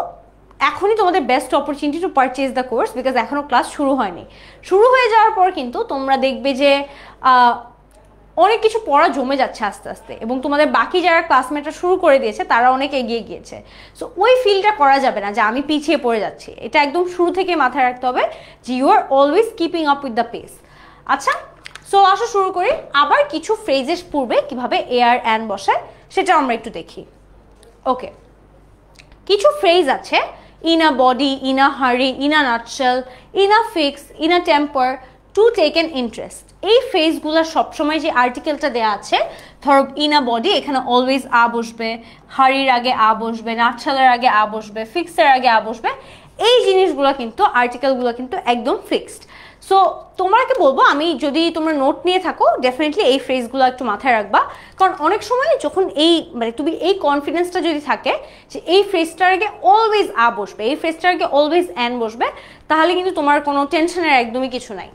S1: এখনই তোমাদের best opportunity to purchase the course, because এখনও ক্লাস শুরু হয়নি। শুরু হয়ে যাওয়ার পর কিন্তু তোমরা দেখবে যে অনেক কিছু পড়া জমে যাচ্ছে আস্তে আস্তে, এবং তোমাদের বাকি যারা ক্লাসমেটরা শুরু করে দিয়েছে তারা অনেক এগিয়ে গিয়েছে। সো ওই ফিলটা করা যাবে না যে আমি পিছিয়ে পড়ে যাচ্ছি। এটা একদম শুরু থেকে মাথায় রাখতে হবে যে you are always keeping up with the pace. আচ্ছা, সো আসো শুরু করি। আবার কিছু ফ্রেজেস পূর্বে কিভাবে এয়ার অ্যান বসে সেটা আমরা একটু দেখি। ওকে, কিছু ফ্রেজ আছে, in a body, in a hurry, in a nutshell, in a fix, in a temper, to take an interest. এই ফ্রেজগুলো সবসময় যে আর্টিকেলটা দেওয়া আছে, ধরো ইন আ বডি, এখানে অলওয়েজ আ বসবে, হারির আগে আ বসবে, নাটশেলের আগে আ বসবে, ফিক্সের আগে আ বসবে। এই জিনিসগুলো কিন্তু আর্টিকেলগুলো কিন্তু একদম ফিক্সড। সো তোমাকে বলবো, আমি যদি তোমরা নোট নিয়ে থাকো ডেফিনেটলি এই ফ্রেজগুলো একটু মাথায় রাখবা, কারণ অনেক সময় যখন এই মানে তুমি এই কনফিডেন্সটা যদি থাকে যে এই ফ্রেজটার আগে অলওয়েজ আ বসবে, এই ফ্রেজটার আগে অলওয়েজ অ্যান বসবে, তাহলে কিন্তু তোমার কোনো টেনশনের একদমই কিছু নাই।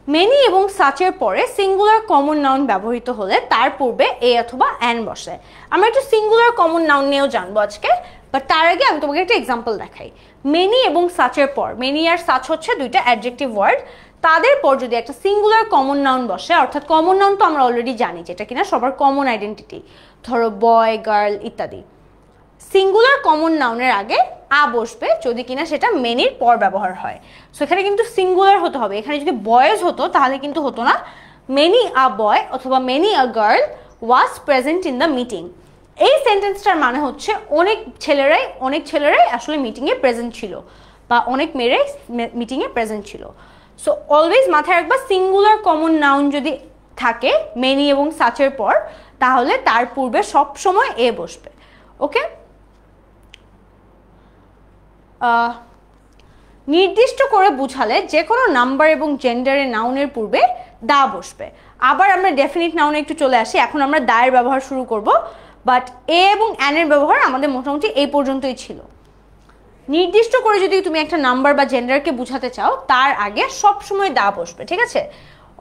S1: মেনি এবং সাচের পরে সিঙ্গুলার কমন নাউন ব্যবহৃত হলে তার পূর্বে এ অথবা অ্যান বসে। আমরা একটু সিঙ্গুলার কমন নাউন নিয়েও জানবো আজকে, বাট তার আগে আমি তোমাকে একটা এক্সাম্পল দেখাই। মেনি এবং সাচের পর, মেনি আর সাচ হচ্ছে দুইটা অ্যাডজেক্টিভ ওয়ার্ড, তাদের পর যদি একটা সিঙ্গুলার কমন নাউন বসে, অর্থাৎ কমন নাউন তো আমরা অলরেডি জানি যেটা কিনা সবার কমন আইডেন্টিটি, ধরো বয়, গার্ল ইত্যাদি। সিঙ্গুলার কমন নাউনের আগে আ বসবে যদি কিনা সেটা মেনির পর ব্যবহার হয়। সো এখানে কিন্তু সিঙ্গুলার হতে হবে। এখানে যদি বয়েজ হতো তাহলে কিন্তু হতো না মেনি আ বয় অথবা many a girl was present in the meeting. এই সেন্টেন্সটার মানে হচ্ছে অনেক ছেলেরাই আসলে মিটিংয়ে প্রেজেন্ট ছিল, বা অনেক মেয়েরাই মিটিংয়ে প্রেজেন্ট ছিল। সো অলওয়েজ মাথায় রাখবা, সিঙ্গুলার কমন নাউন যদি থাকে মেনি এবং সাচের পর, তাহলে তার পূর্বে সব সময় এ বসবে। ওকে, নির্দিষ্ট করে বুঝালে যে কোনো নাম্বার এবং জেন্ডারের নাউনের পূর্বে দা বসবে। আবার আমরা ডেফিনিট নাউনে একটু চলে আসি, এখন আমরা দায়ের ব্যবহার শুরু করব, বাট এ এবং অ্যানের ব্যবহার আমাদের মোটামুটি এই পর্যন্তই ছিল। নির্দিষ্ট করে যদি তুমি একটা নাম্বার বা জেন্ডারকে বুঝাতে চাও, তার আগে সবসময় দা বসবে, ঠিক আছে?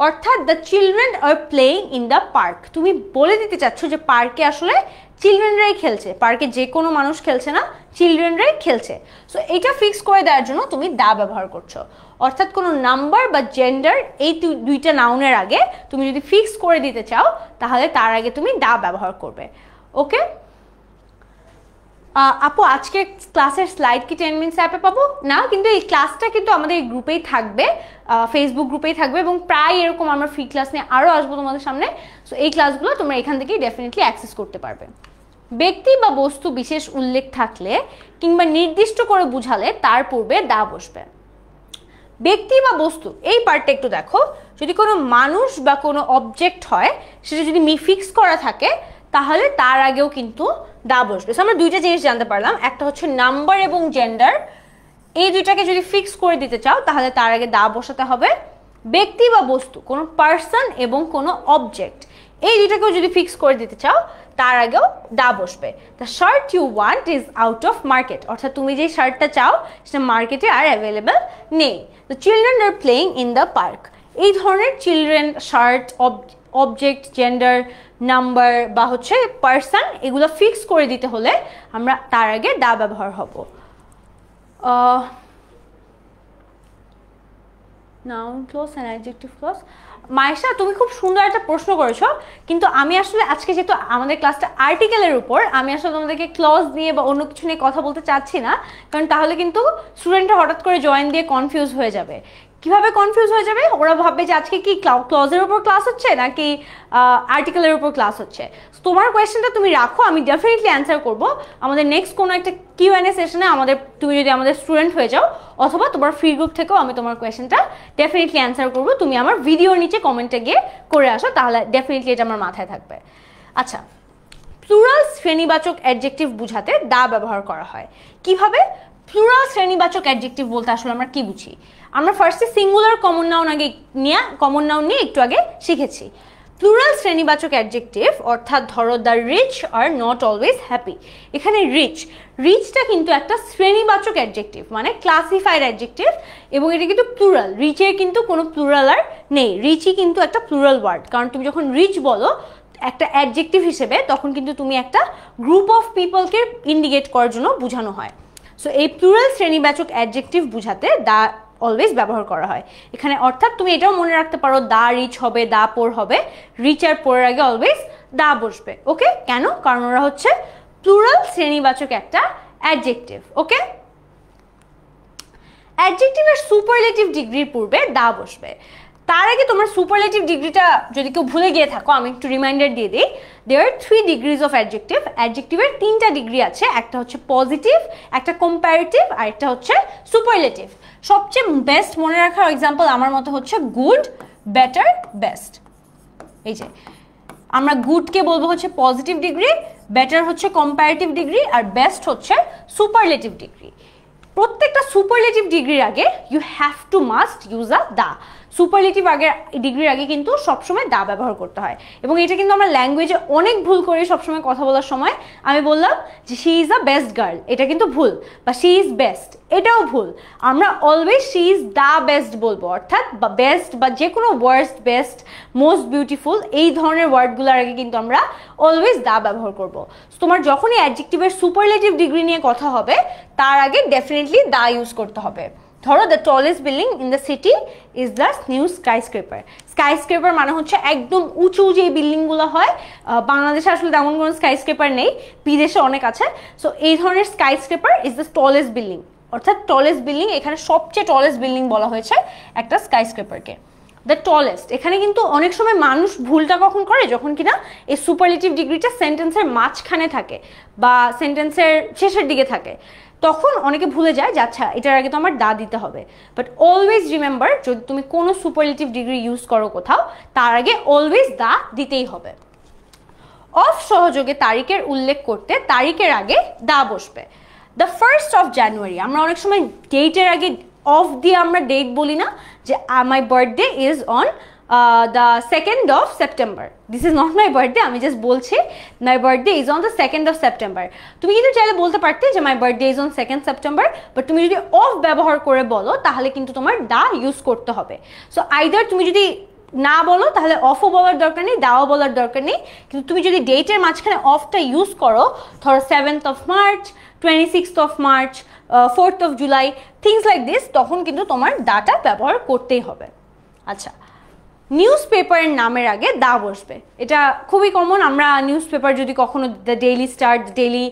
S1: অর্থাৎ the children are playing in the park, তুমি বলে দিতে চাচ্ছ যে পার্কে আসলে চিলড্রেনরাই খেলছে, পার্কে যে কোনো মানুষ খেলছে না, চিলড্রেনরাই খেলছে। সো এটা ফিক্স করে দেওয়ার জন্য তুমি দা ব্যবহার করছো। অর্থাৎ কোনো নাম্বার বা জেন্ডার এই দুইটা নাউনের আগে তুমি যদি ফিক্স করে দিতে চাও, তাহলে তার আগে তুমি দা ব্যবহার করবে। ওকে আপু, আজকে ক্লাসের স্লাইড কি 10 মিনিটস অ্যাপে পাবো না? কিন্তু এই ক্লাসটা কিন্তু আমাদের এই গ্রুপেই থাকবে, ফেসবুক গ্রুপেই থাকবে, এবং প্রায় এরকম আমরা ফ্রি ক্লাস নিয়ে আরও আসবো তোমাদের সামনে। সো এই ক্লাসগুলো তোমরা এখান থেকেই ডেফিনেটলি অ্যাক্সেস করতে পারবে। ব্যক্তি বা বস্তু বিশেষ উল্লেখ থাকলে কিংবা নির্দিষ্ট করে বুঝালে তার পূর্বে দা বসবে। ব্যক্তি বা বস্তু এই পার্টটা একটু দেখো, যদি কোনো মানুষ বা কোনো অবজেক্ট হয়, সেটা যদি ফিক্স করা থাকে তাহলে তার আগেও কিন্তু দা বসবে। আমরা দুইটা জিনিস জানতে পারলাম, একটা হচ্ছে নাম্বার এবং জেন্ডার, এই দুইটাকে যদি ফিক্স করে দিতে চাও তাহলে তার আগে দা বসাতে হবে। ব্যক্তি বা বস্তু, কোনো পার্সন এবং কোনো অবজেক্ট, এই দুইটাকেও যদি ফিক্স করে দিতে চাও তার আগেও দা বসবে। The shirt you want is out of market, অর্থাৎ তুমি যে শার্টটা চাও সেটা মার্কেটে আর অ্যাভেলেবেল নেই। The children are playing in the park, এই ধরনের children, shirt, object, gender, number বা হচ্ছে পার্সন, এগুলো ফিক্স করে দিতে হলে আমরা তার আগে দা ব্যবহার হব। Noun clause and adjective clause. Mayesha, তুমি খুব সুন্দর একটা প্রশ্ন করেছো, কিন্তু আমি আসলে আজকে যেহেতু আমাদের ক্লাসটা আর্টিকেলের উপর, আমি আসলে তোমাদেরকে ক্লজ নিয়ে বা অন্য কিছু নিয়ে কথা বলতে চাচ্ছি না, কারণ তাহলে কিন্তু স্টুডেন্টরা হঠাৎ করে জয়েন দিয়ে কনফিউজ হয়ে যাবে। কিভাবে কনফিউজ হয়ে যাবে? ওরা ভাববে যে আজকে কি ক্লজের উপর ক্লাস হচ্ছে নাকি আর্টিকেলের উপর ক্লাস হচ্ছে। তোমার কোয়েশ্চেনটা তুমি রাখো, আমি ডেফিনেটলি অ্যান্সার করবো আমাদের নেক্সট কোনো একটা কিউএনএ সেশনে। তুমি যদি আমাদের স্টুডেন্ট হয়ে যাও, অথবা তোমার ফ্রি গ্রুপ থেকেও আমি তোমার কোয়েশ্চেনটা ডেফিনেটলি অ্যান্সার করবো। তুমি আমার ভিডিওর নিচে কমেন্টে গিয়ে করে আসো, তাহলে ডেফিনেটলি এটা আমার মাথায় থাকবে। আচ্ছা, প্লুরাল শ্রেণীবাচক অ্যাডজেক্টিভ বুঝাতে দা ব্যবহার করা হয় কিভাবে? প্লুরাল শ্রেণীবাচক অ্যাডজেক্টিভ বলতে আসলে আমরা কি বুঝি? আমরা ফার্স্টে সিঙ্গুলার কমন নাউন নিয়ে একটু আগে শিখেছি। প্লুরাল শ্রেণীবাচক অ্যাডজেক্টিভ অর্থাৎ ধরো the rich are not always happy. এখানে রিচটা কিন্তু একটা শ্রেণীবাচক অ্যাডজেক্টিভ, মানে ক্লাসিফাইড অ্যাডজেক্টিভ, এবং এটা কিন্তু প্লুরাল। রিচের কিন্তু কোনো প্লুরাল আর নেই, রিচই কিন্তু একটা প্লুরাল ওয়ার্ড। কারণ তুমি যখন রিচ বলো একটা অ্যাডজেক্টিভ হিসেবে, তখন কিন্তু তুমি একটা গ্রুপ অফ পিপলকে ইন্ডিকেট করার জন্য বোঝানো হয়। সো এই প্লুরাল শ্রেণীবাচক অ্যাডজেক্টিভ বুঝাতে দা অলওয়েজ ব্যবহার করা হয় এখানে। অর্থাৎ তুমি এটাও মনে রাখতে পারো দা রিচ হবে, দা পোর হবে, রিচ আর পোরের আগে অলওয়েজ দা বসবে। ওকে, কেন? কারণ ওরা হচ্ছে প্লুরাল শ্রেণীবাচক একটা অ্যাডজেক্টিভ। ওকে, অ্যাডজেক্টিভের সুপারলেটিভ ডিগ্রির পূর্বে দা বসবে। তার আগে তোমার সুপারলেটিভ ডিগ্রিটা যদি কেউ ভুলে গিয়ে থাকো, আমি একটু রিমাইন্ডার দিয়ে দিই। দেয়ার আর 3 ডিগ্রিজ অফ অ্যাডজেক্টিভ। অ্যাডজেক্টিভের 3টা ডিগ্রি আছে, একটা হচ্ছে পজিটিভ, একটা কম্পারেটিভ, আর একটা হচ্ছে সুপারলেটিভ। সবচেয়ে বেস্ট মনে রাখার এক্সাম্পল আমার মতো হচ্ছে গুড, বেটার, বেস্ট। এই যে আমরা গুডকে বলবো হচ্ছে পজিটিভ ডিগ্রি, বেটার হচ্ছে কম্পারেটিভ ডিগ্রি, আর বেস্ট হচ্ছে সুপারলেটিভ ডিগ্রি। প্রত্যেকটা সুপারলেটিভ ডিগ্রির আগে you have to must use a the. Superlative ডিগ্রির আগে কিন্তু সবসময় দা ব্যবহার করতে হয়, এবং এটা কিন্তু আমরা ল্যাঙ্গুয়েজে অনেক ভুল করি। সবসময় কথা বলার সময় আমি বললাম যে she is a best girl, এটা কিন্তু ভুল, বা শি ইজ বেস্ট, এটাও ভুল। আমরা always she is the best বলবো, অর্থাৎ বা বেস্ট বা যে কোনো ওয়ার্স্ট, বেস্ট, মোস্ট বিউটিফুল, এই ধরনের ওয়ার্ডগুলোর আগে কিন্তু আমরা অলওয়েজ দা ব্যবহার করবো। তোমার যখনই অ্যাডজেক্টিভের সুপারলেটিভ ডিগ্রি নিয়ে কথা হবে, তার আগে ডেফিনেটলি দা ইউজ করতে হবে। ধরো the tallest building in the city is the new skyscraper. Skyscraper মানে হচ্ছে একদম উঁচু যে বিল্ডিংগুলো হয়। বাংলাদেশে আসলে তেমন কোনো স্কাইস্ক্রেপার নেই, বিদেশে অনেক আছে। সো এই ধরনের স্কাইস্ক্রেপার ইজ দ্য টলেস্ট বিল্ডিং, অর্থাৎ টলেস্ট বিল্ডিং, এখানে সবচেয়ে টলেস্ট বিল্ডিং বলা হয়েছে একটা স্কাইস্ক্রেপারকে। দ্য টলেস্ট, এখানে কিন্তু অনেক সময় মানুষ ভুলটা কখন করে, যখন কিনা এই সুপারলেটিভ ডিগ্রিটা সেন্টেন্সের মাঝখানে থাকে বা সেন্টেন্সের শেষের দিকে থাকে, তখন অনেকে ভুলে যায় যে আচ্ছা এটার আগে তো আমার দা দিতে হবে। বাট অলওয়েজ রিমেম্বার, যদি তুমি কোনো সুপারলেটিভ ডিগ্রি ইউজ করো কোথাও, তার আগে অলওয়েজ দা দিতেই হবে। অফ সহযোগে তারিখের উল্লেখ করতে তারিখের আগে দা বসবে। দ্য 1st of January, আমরা অনেক সময় ডেটের আগে অফ দিয়ে আমরা ডেট বলি না, যে my birthday is on the 2nd of September. This is not my birthday, আমি জাস্ট বলছি my birthday is on the 2nd of September. তুমি কিন্তু চাইলে বলতে পারতে যে my birthday is on 2nd September, but তুমি যদি অফ ব্যবহার করে বলো তাহলে কিন্তু তোমার দা ইউজ করতে হবে। সো আইদার তুমি যদি না বলো তাহলে অফও বলার দরকার নেই, দাও বলার দরকার নেই, কিন্তু তুমি যদি ডেটের মাঝখানে অফটা ইউজ করো, ধরো 7th of March, 26th of March, 4th of July, things like this, তখন কিন্তু তোমার দাটা ব্যবহার করতেই হবে। আচ্ছা, নিউজ পেপারের নামের আগে দা বসবে। এটা খুবই কমন। আমরা নিউজ পেপার যদি কখনো the daily star, the daily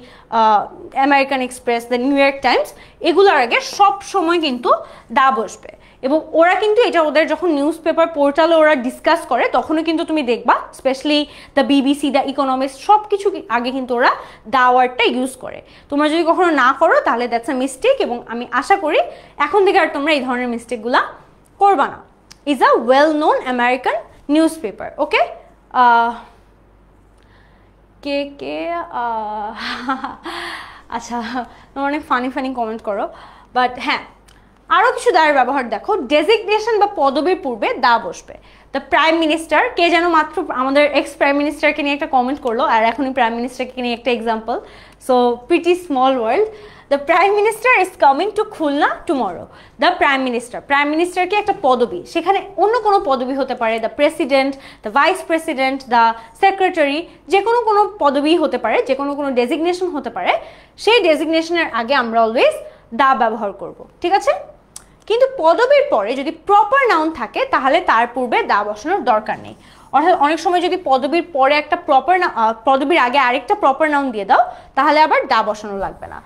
S1: American express, the new York Times, এগুলোর আগে সব সময় কিন্তু দা বসবে। এবং ওরা কিন্তু এটা ওদের যখন নিউজ পেপার পোর্টালে ওরা ডিসকাস করে, তখনও কিন্তু তুমি দেখবা specially the BBC, the economist, সব কিছু আগে কিন্তু ওরা দা ওয়ার্ডটা ইউজ করে। তোমরা যদি কখনো না করো তাহলে দ্যাটস আ মিস্টেক, এবং আমি আশা করি এখন থেকে আর তোমরা এই ধরনের মিস্টেকগুলা করবা না। is a well-known American newspaper. Okay? আচ্ছা, তোমরা অনেক ফানি কমেন্ট করো, বাট হ্যাঁ, আরও কিছু দায়ের ব্যবহার দেখো। ডেজিগনেশন বা পদবীর পূর্বে দা বসবে। দ্য প্রাইম মিনিস্টার, কে যেন মাত্র আমাদের এক্স প্রাইম মিনিস্টারকে নিয়ে একটা কমেন্ট করলো, আর এখনই প্রাইম মিনিস্টারকে নিয়ে একটা example. So pretty small world. The prime minister is coming to Khulna tomorrow. The prime minister কি একটা পদবী, সেখানে অন্য কোনো পদবী হতে পারে, the president, the vice president, the secretary, যে কোনো পদবী হতে পারে, যে কোনো ডেজিগনেশন হতে পারে। সেই ডেজিগনেশনের আগে আমরা অলওয়েজ দা ব্যবহার করব, ঠিক আছে? কিন্তু পদবীর পরে যদি প্রপার নাউন থাকে তাহলে তার পূর্বে দা বসানোর দরকার নেই। অর্থাৎ অনেক সময় যদি পদবীর পরে একটা পদবীর আগে আরেকটা প্রপার নাউন দিয়ে দাও, তাহলে আবার দা বসানো লাগবে না।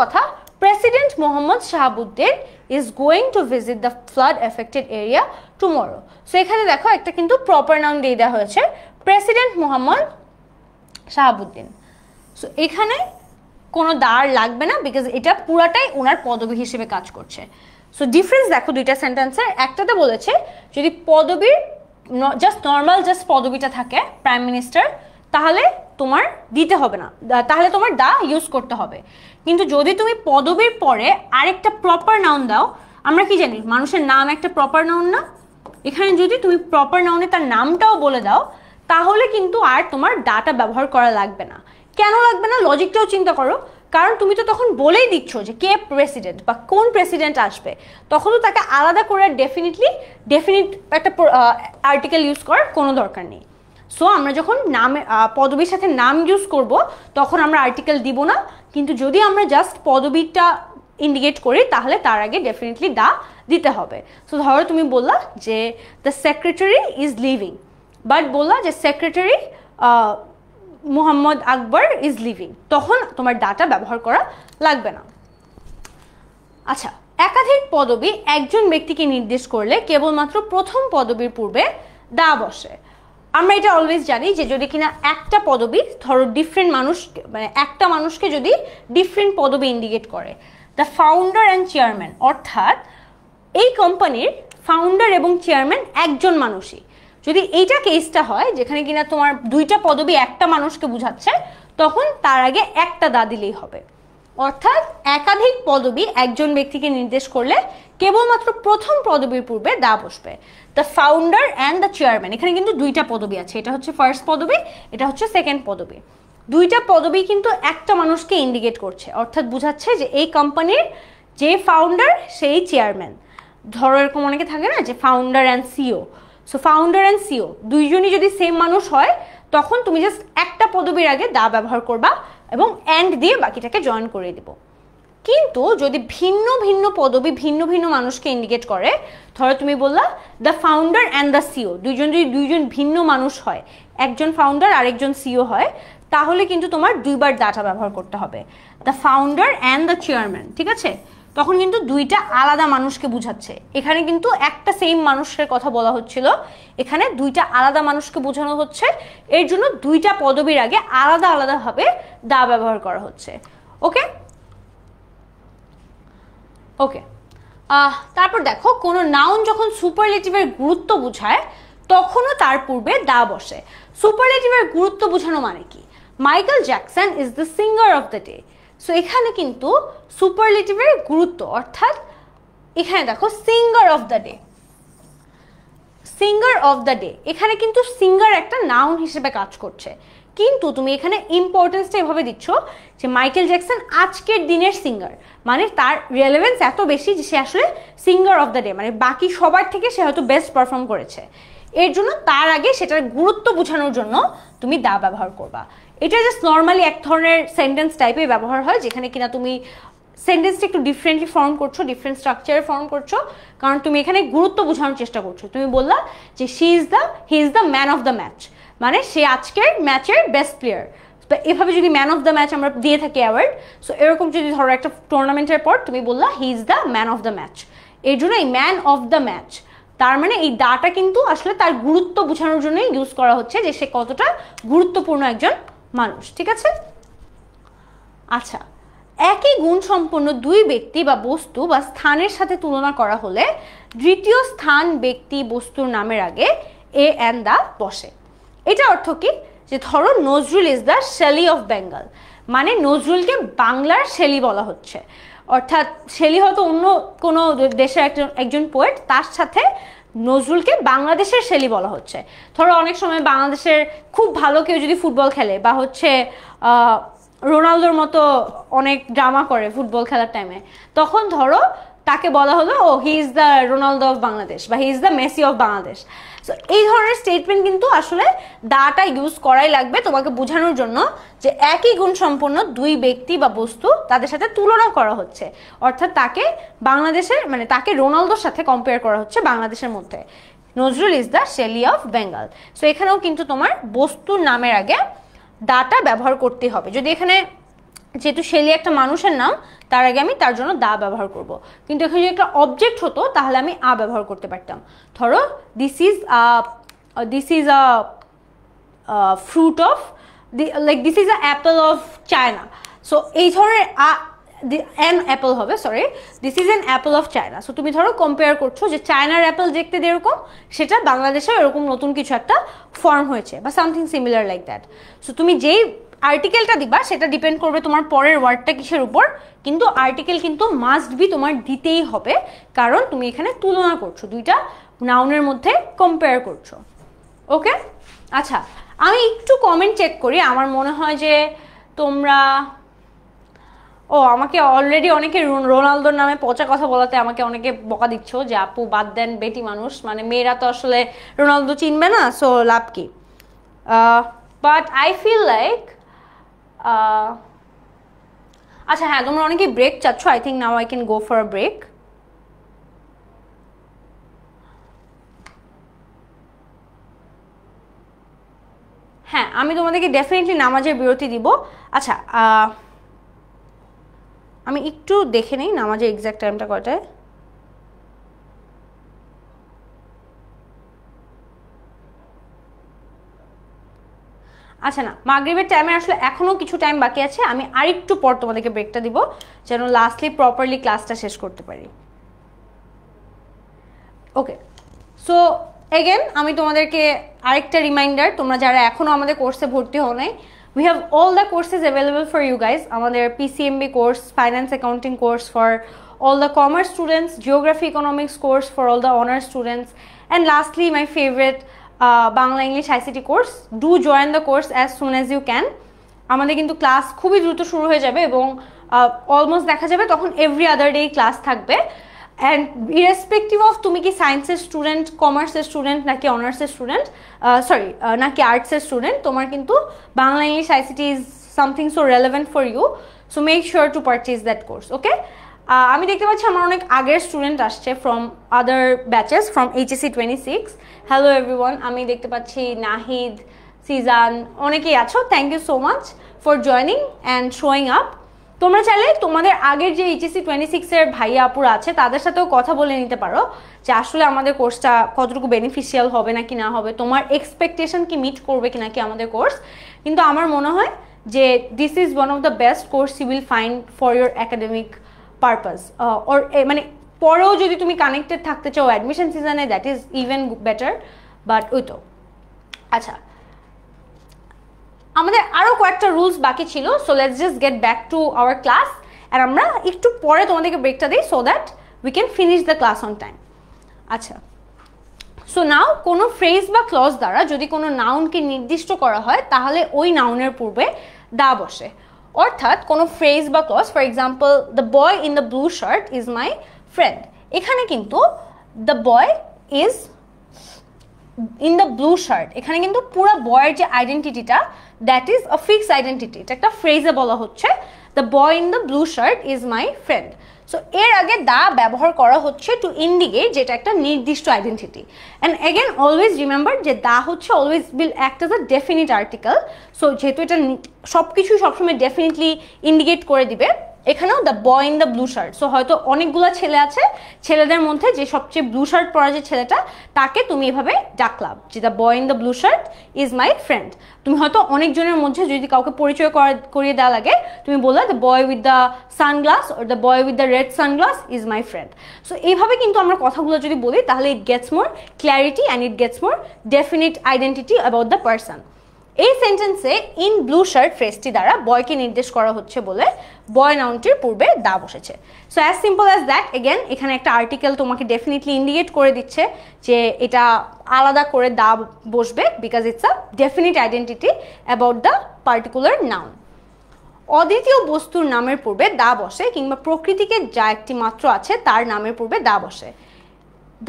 S1: কথা president Mohammad Shahabuddin is going to visit the flood affected area tomorrow. So এখানে দেখো একটা কিন্তু প্রপার নাউন দিয়ে দেওয়া হয়েছে, প্রেসিডেন্ট মোহাম্মদ শাহাবুদ্দিন। সো এখানে কোনো দাঁড় লাগবে না, বিকজ এটা পুরাটাই ওনার পদবী হিসেবে কাজ করছে। সো ডিফারেন্স দেখো দুইটা সেন্টেন্সের। একটাতে বলেছে যদি পদবীর জাস্ট নর্মাল পদবীটা থাকে প্রাইম মিনিস্টার, তাহলে তোমার দিতে হবে না, তাহলে তোমার দা ইউজ করতে হবে। কিন্তু যদি তুমি পদবীর পরে আরেকটা প্রপার নাউন দাও, আমরা কি জানি মানুষের নাম একটা প্রপার নাউন না, এখানে যদি তুমি প্রপার নাউনে তার নামটাও বলে দাও তাহলে কিন্তু আর তোমার ডাটা ব্যবহার করা লাগবে না। কেন লাগবে না, লজিকটাও চিন্তা করো। কারণ তুমি তো তখন বলেই দিচ্ছ যে কে প্রেসিডেন্ট বা কোন প্রেসিডেন্ট আসবে, তখন তো তাকে আলাদা করে ডেফিনিট একটা আর্টিকেল ইউজ করার কোনো দরকার নেই। সো আমরা যখন নামে পদবীর সাথে নাম ইউজ করব তখন আমরা আর্টিকেল দিব না, কিন্তু যদি আমরা জাস্ট পদবীটা ইন্ডিকেট করি তাহলে তার আগে ডেফিনেটলি দা দিতে হবে। সো ধরো তুমি বললা যে the secretary is living, but বললা যে secretary Muhammad Akbar is living, তখন তোমার ডাটা ব্যবহার করা লাগবে না। আচ্ছা, একাধিক পদবী একজন ব্যক্তিকে নির্দেশ করলে কেবলমাত্র প্রথম পদবীর পূর্বে দা বসে। আমরা এটা অলওয়েজ জানি যে যদি কিনা একটা পদবী ধরো ডিফারেন্ট মানুষ, মানে একটা মানুষকে যদি ডিফারেন্ট পদবী ইন্ডিকেট করে, দ্য ফাউন্ডার অ্যান্ড চেয়ারম্যান, অর্থাৎ এই কোম্পানির ফাউন্ডার এবং চেয়ারম্যান একজন মানুষই, যদি এইটা কেসটা হয় যেখানে কিনা তোমার দুইটা পদবী একটা মানুষকে বোঝাচ্ছে, তখন তার আগে একটা দা দিলেই হবে। অর্থাৎ একাধিক পদবী একজন ব্যক্তিকে নির্দেশ করলে কেবলমাত্র প্রথম পদবীর পূর্বে দা বসবে। The founder and the chairman, এখানে কিন্তু দুইটা পদবী আছে, এটা হচ্ছে ফার্স্ট পদবী, এটা হচ্ছে সেকেন্ড পদবী। দুইটা পদবী কিন্তু একটা মানুষকে ইন্ডিকেট করছে, অর্থাৎ বোঝাচ্ছে যে এই কোম্পানির যে ফাউন্ডার সেই চেয়ারম্যান। ধরো এরকম অনেকে থাকে না যে founder and CO, so founder and CO দুইজনই যদি সেম মানুষ হয় তখন তুমি জাস্ট একটা পদবীর আগে দা ব্যবহার করবা এবং অ্যান্ড দিয়ে বাকিটাকে জয়েন করে দিব। কিন্তু যদি ভিন্ন ভিন্ন পদবী ভিন্ন ভিন্ন মানুষকে ইন্ডিকেট করে, ধরো তুমি বললা the founder and the CEO, যদি দুইজন ভিন্ন মানুষ হয়, একজন ফাউন্ডার আরেকজন সিও হয়, তাহলে কিন্তু তোমার দুইবার ডাটা ব্যবহার করতে হবে, the founder and the chairman, ঠিক আছে? তখন কিন্তু দুইটা আলাদা মানুষকে বোঝাচ্ছে, এখানে কিন্তু একটা সেম মানুষের কথা বলা হচ্ছিল, এখানে দুইটা আলাদা মানুষকে বোঝানো হচ্ছে, এর জন্য দুইটা পদবীর আগে আলাদা আলাদাভাবে দা ব্যবহার করা হচ্ছে। ওকে ওকে তারপর দেখো, কোনো নাউন যখন সুপারলেটিভের গুরুত্ব বোঝায় তখনও তার পূর্বে দা বসে। সুপারলেটিভের গুরুত্ব বোঝানো মানে কি? Michael Jackson is the singer of the day. So এখানে কিন্তু সুপারলেটিভের গুরুত্ব, অর্থাৎ এখানে দেখো singer of the day, singer of the day, এখানে কিন্তু সিঙ্গার একটা নাউন হিসেবে কাজ করছে, কিন্তু তুমি এখানে ইম্পর্টেন্সটা এভাবে দিচ্ছ যে মাইকেল জ্যাকসন আজকের দিনের সিঙ্গার, মানে তার রিলেভেন্স এত বেশি যে সে আসলে সিঙ্গার অফ দ্য ডে, মানে বাকি সবার থেকে সে হয়তো বেস্ট পারফর্ম করেছে, এর জন্য তার আগে সেটার গুরুত্ব বোঝানোর জন্য তুমি দা ব্যবহার করবা। এটা জাস্ট নর্মালি এক ধরনের সেন্টেন্স টাইপে ব্যবহার হয়, যেখানে কিনা তুমি সেন্টেন্সটা একটু ডিফারেন্টলি ফর্ম করছো, ডিফারেন্ট স্ট্রাকচারে ফর্ম করছো, কারণ তুমি এখানে গুরুত্ব বোঝানোর চেষ্টা করছো। তুমি বললা যে হি is the man of the match, মানে সে আজকের ম্যাচের বেস্ট প্লেয়ার। তো এভাবে যদি ম্যান অফ দ্য ম্যাচ আমরা দিয়ে থাকি অ্যাওয়ার্ড, সো এরকম যদি ধরো একটা টুর্নামেন্টের পর তুমি বললা হি is the man of the match, এর জন্য এই ম্যান অফ দ্য ম্যাচ, তার মানে এই দাটা কিন্তু আসলে তার গুরুত্ব বোঝানোর জন্যই ইউজ করা হচ্ছে, যে সে কতটা গুরুত্বপূর্ণ একজন মানুষ, ঠিক আছে? আচ্ছা, একই গুণ সম্পন্ন দুই ব্যক্তি বা বস্তু বা স্থানের সাথে তুলনা করা হলে দ্বিতীয় স্থান ব্যক্তি বস্তুর নামের আগে এ অ্যান্ড দা বসে। এটা অর্থ কি? যে ধরো Nazrul is the Shelley of Bengal, মানে নজরুলকে বাংলার শেলি বলা হচ্ছে, অর্থাৎ শেলি হয়তো অন্য কোনো দেশের একজন পোয়েট, তার সাথে নজরুলকে বাংলাদেশের শেলি বলা হচ্ছে। ধরো অনেক সময় বাংলাদেশের খুব ভালো কেউ যদি ফুটবল খেলে বা হচ্ছে রোনালদোর মতো অনেক ড্রামা করে ফুটবল খেলার টাইমে, তখন ধরো তাকে বলা হলো oh he is the Ronaldo of Bangladesh বা he is the Messi of Bangladesh. So এই ধরনের স্টেটমেন্ট কিন্তু আসলে দাটা ইউজ করাই লাগবে তোমাকে বোঝানোর জন্য যে একই গুণ সম্পন্ন দুই ব্যক্তি বা বস্তু তাদের সাথে তুলনা করা হচ্ছে, অর্থাৎ তাকে বাংলাদেশের মানে তাকে রোনালদোর সাথে কম্পেয়ার করা হচ্ছে বাংলাদেশের মধ্যে। Nazrul is the Shelley of Bengal. So এখানেও কিন্তু তোমার বস্তুর নামের আগে দাটা ব্যবহার করতে হবে। যদি এখানে যেহেতু শেলি একটা মানুষের নাম, তার আগে আমি তার জন্য দা ব্যবহার করব, কিন্তু এখানে যদি একটা অবজেক্ট হতো তাহলে আমি আ ব্যবহার করতে পারতাম। ধরো this is a fruit of like this is a Apple of China. So এই ধরনের অ্যান অ্যাপল হবে, sorry, this is an Apple of China. So তুমি ধরো কম্পেয়ার করছো যে চায়নার অ্যাপেল দেখতে যেরকম, সেটা বাংলাদেশে এরকম নতুন কিছু একটা ফর্ম হয়েছে বা something similar like that. So তুমি যেই আর্টিকেলটা দিবা সেটা ডিপেন্ড করবে তোমার পরের ওয়ার্ডটা কিসের উপর, কিন্তু আর্টিকেল কিন্তু মাস্ট বি তোমার দিতেই হবে, কারণ তুমি এখানে তুলনা করছো, দুইটা নাউনের মধ্যে কম্পেয়ার করছো। ওকে, আচ্ছা আমি একটু কমেন্ট চেক করি, আমার মনে হয় যে তোমরা, ও আমাকে অলরেডি অনেকে রোনালদোর নামে পচা কথা বলাতে আমাকে অনেকে বকা দিচ্ছ যে আপু বাদ দেন, বেটি মানুষ, মানে মেয়েরা তো আসলে রোনালদো চিনবে না, সো লাভ কি। বাট আই ফিল লাইক, আচ্ছা হ্যাঁ তোমরা অনেকে ব্রেক চাচ্ছ, I think now I can go for a break. হ্যাঁ আমি তোমাদেরকে ডেফিনেটলি নামাজের বিরতি দিব। আচ্ছা আমি একটু দেখে নিই নামাজের এক্সাক্ট টাইমটা কয়টায়। আচ্ছা না, মাগরিবের টাইমে আসলে এখনও কিছু টাইম বাকি আছে, আমি আরেকটু পর তোমাদেরকে ব্রেকটা দিব যেন লাস্টলি প্রপারলি ক্লাসটা শেষ করতে পারি। ওকে, সো এগেন আমি তোমাদেরকে আরেকটা রিমাইন্ডার, তোমরা যারা এখনও আমাদের কোর্সে ভর্তি হও নাই, we have all the courses available for you guys. আমাদের PCMB course, finance accounting course for all the commerce students, geography economics course for all the honors students, and lastly my favorite Bangla English ICT course. Do join the course as soon as you can. আমাদের কিন্তু class খুবই দ্রুত শুরু হয়ে যাবে এবং almost দেখা যাবে তখন এভরি আদার ডে ক্লাস থাকবে। অ্যান্ড ইরেসপেক্টিভ অফ তুমি কি সায়েন্সের স্টুডেন্ট, কমার্সের স্টুডেন্ট, নাকি অনার্সের স্টুডেন্ট, সরি নাকি আর্টসের স্টুডেন্ট, তোমার কিন্তু Bangla English ICT is something so relevant for you, so make sure to purchase that course. Okay, আমি দেখতে পাচ্ছি আমার অনেক আগের স্টুডেন্ট আসছে from other batches, from HSC 26। Hello everyone, আমি দেখতে পাচ্ছি নাহিদ, সিজান, অনেকেই আছো, thank you so much for joining and showing up. তোমরা চাইলে তোমাদের আগের যে HSC 26-এর ভাইয়া আপুরা আছে তাদের সাথেও কথা বলে নিতে পারো যে আসলে আমাদের কোর্সটা কতটুকু বেনিফিশিয়াল হবে নাকি না হবে, তোমার এক্সপেকটেশন কি মিট করবে কি নাকি আমাদের কোর্স। কিন্তু আমার মনে হয় যে this is one of the best course you will find for your academic purpose, or মানে পরেও যদি তুমি কানেক্টেড থাকতে চাও অ্যাডমিশন সিজনে, that is even better. But ওই তো, আচ্ছা আমাদের আরও কয়েকটা রুলস বাকি ছিল, so let's just get back to our class. আর আমরা একটু পরে তোমাদেরকে ব্রেকটা দিই so that we can finish the class on time. আচ্ছা, সো নাও কোনো ফ্রেজ বা ক্লজ দ্বারা যদি কোনো নাউনকে নির্দিষ্ট করা হয় তাহলে ওই নাউনের পূর্বে দা বসে। অর্থাৎ কোনো ফ্রেজ বা clause, for example the boy in the blue shirt is my friend, এখানে কিন্তু the boy is in the blue shirt, এখানে কিন্তু পুরো বয়ের যে আইডেন্টিটিটা that is a fix identity, এটা একটা ফ্রেজে বলা হচ্ছে the boy in the blue shirt is my friend. So এর আগে দা ব্যবহার করা হচ্ছে টু ইন্ডিকেট যেটা একটা নির্দিষ্ট identity. And again always remember যে দা হচ্ছে always will act as a definite article, so যেহেতু এটা সব কিছুই সবসময় ডেফিনেটলি ইন্ডিকেট করে দিবে, এখানেও the boy in the blue shirt. So হয়তো অনেকগুলো ছেলে আছে, ছেলেদের মধ্যে যে সবচেয়ে ব্লু শার্ট পরা যে ছেলেটা তাকে তুমি এভাবে ডাকলাম যে the boy in the blue shirt is my friend. তুমি হয়তো অনেকজনের মধ্যে যদি কাউকে পরিচয় করিয়ে দেওয়া লাগে তুমি বললে the boy with the sunglass or the boy with the red sunglass is my friend. So এইভাবে কিন্তু আমরা কথাগুলো যদি বলি তাহলে it gets more clarity and it gets more definite identity about the person. এই সেন্টেন্সে ইন ব্লু শার্ট ফ্রেজটি দ্বারা বয়কে নির্দেশ করা হচ্ছে বলে বয় নাউনটির পূর্বে দা বসেছে। So as simple as that, again এখানে একটা আর্টিকেল তোমাকে ডেফিনেটলি ইন্ডিকেট করে দিচ্ছে যে এটা আলাদা করে দা বসবে because it's a definite identity about the particular noun. অদ্বিতীয় বস্তুর নামের পূর্বে দা বসে কিংবা প্রকৃতিকে যা একটি মাত্র আছে তার নামের পূর্বে দা বসে।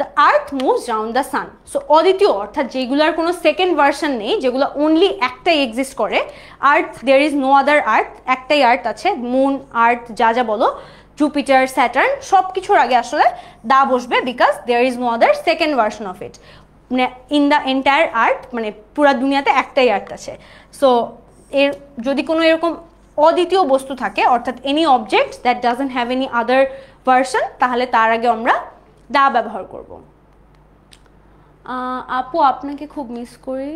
S1: The earth moves round the sun. So অদ্বিতীয় অর্থাৎ যেগুলোর কোনো সেকেন্ড ভার্সন নেই, যেগুলো অনলি একটাই এক্সিস্ট করে, আর্থ, দেয়ার ইজ নো আদার আর্থ, একটাই আর্থ আছে, মুন, আর্থ যা যা বলো, জুপিটার, স্যাটার্ন, সব কিছুর আগে আসলে দা বসবে because there is no other second version of it. মানে ইন দ্য এন্টায়ার আর্থ, মানে পুরা দুনিয়াতে একটাই আর্থ আছে। সো এর যদি কোনো এরকম অদ্বিতীয় বস্তু থাকে অর্থাৎ any object that doesn't have any other version, তাহলে তার আগে আমরা দা ব্যবহার করব। আপু আপনাকে খুব মিস করি।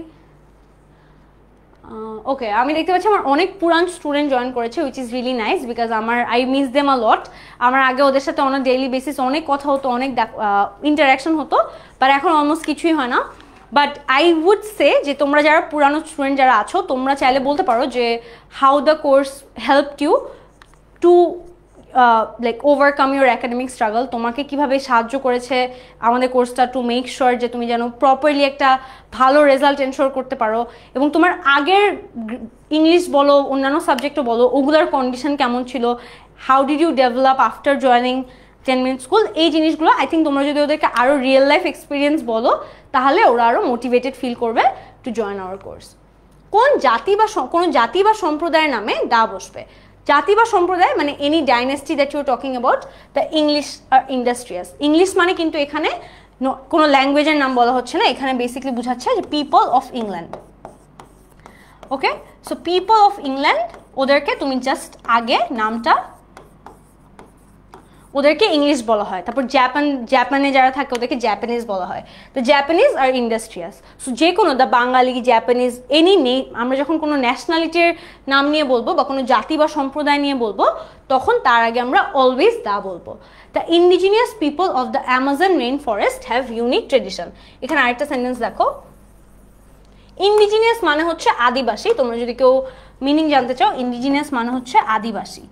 S1: ওকে, আমি দেখতে পাচ্ছি আমার অনেক পুরান স্টুডেন্ট জয়েন করেছে, which is really nice, because I miss them a lot. আমার আগে ওদের সাথে অনেক ডেইলি বেসিস অনেক কথা হতো, অনেক ইন্টারাকশন হতো, বাট এখন অলমোস্ট কিছুই হয় না। বাট আই উড সে যে তোমরা যারা পুরানো স্টুডেন্ট যারা আছো, তোমরা চাইলে বলতে পারো যে how the course help you to like overcome your academic struggle. তোমাকে কিভাবে সাহায্য করেছে আমাদের কোর্সটা টু মেক শিওর যে তুমি যেন প্রপারলি একটা ভালো রেজাল্ট এনশোর করতে পারো, এবং তোমার আগের ইংলিশ বলো অন্যান্য সাবজেক্টও বলো ওগুলোর কন্ডিশন কেমন ছিল, how did you develop after joining 10 minute school. এই জিনিসগুলো আই থিঙ্ক তোমরা যদি ওদেরকে আরও রিয়েল লাইফ এক্সপিরিয়েন্স বলো তাহলে ওরা আরও মোটিভেটেড ফিল করবে টু জয়েন আওয়ার কোর্স। কোন জাতি বা কোনো জাতি বা সম্প্রদায়ের নামে দা বসবে? জাতি বা সম্প্রদায় মানে any dynasty that you talking about the English are industrious. English মানে কিন্তু এখানে কোনো ল্যাঙ্গুয়েজের নাম বলা হচ্ছে না, এখানে বেসিক্যালি বোঝাচ্ছে যে people of England. Okay, so people of England, ওদেরকে তুমি জাস্ট আগে নামটা, ওদেরকে ইংলিশ বলা হয়। তারপর জাপানে যারা থাকে ওদেরকে জাপানিজ বলা হয়। তো জাপানিজ আর ইন্ডাস্ট্রিয়াস, সো যে কোনো দ্য বাঙালি, জাপানিজ, এনি নেই, আমরা যখন কোনো ন্যাশনালিটির নাম নিয়ে বলবো বা কোনো জাতি বা সম্প্রদায় নিয়ে বলবো তখন তার আগে আমরা অলওয়েজ দা বলবো। The indigenous people of the Amazon rain forest have unique tradition. এখানে আরেকটা সেন্টেন্স দেখো, ইন্ডিজিনিয়াস মানে হচ্ছে আদিবাসী। তোমরা যদি কেউ মিনিং জানতে চাও, ইন্ডিজিনিয়াস মানে হচ্ছে আদিবাসী।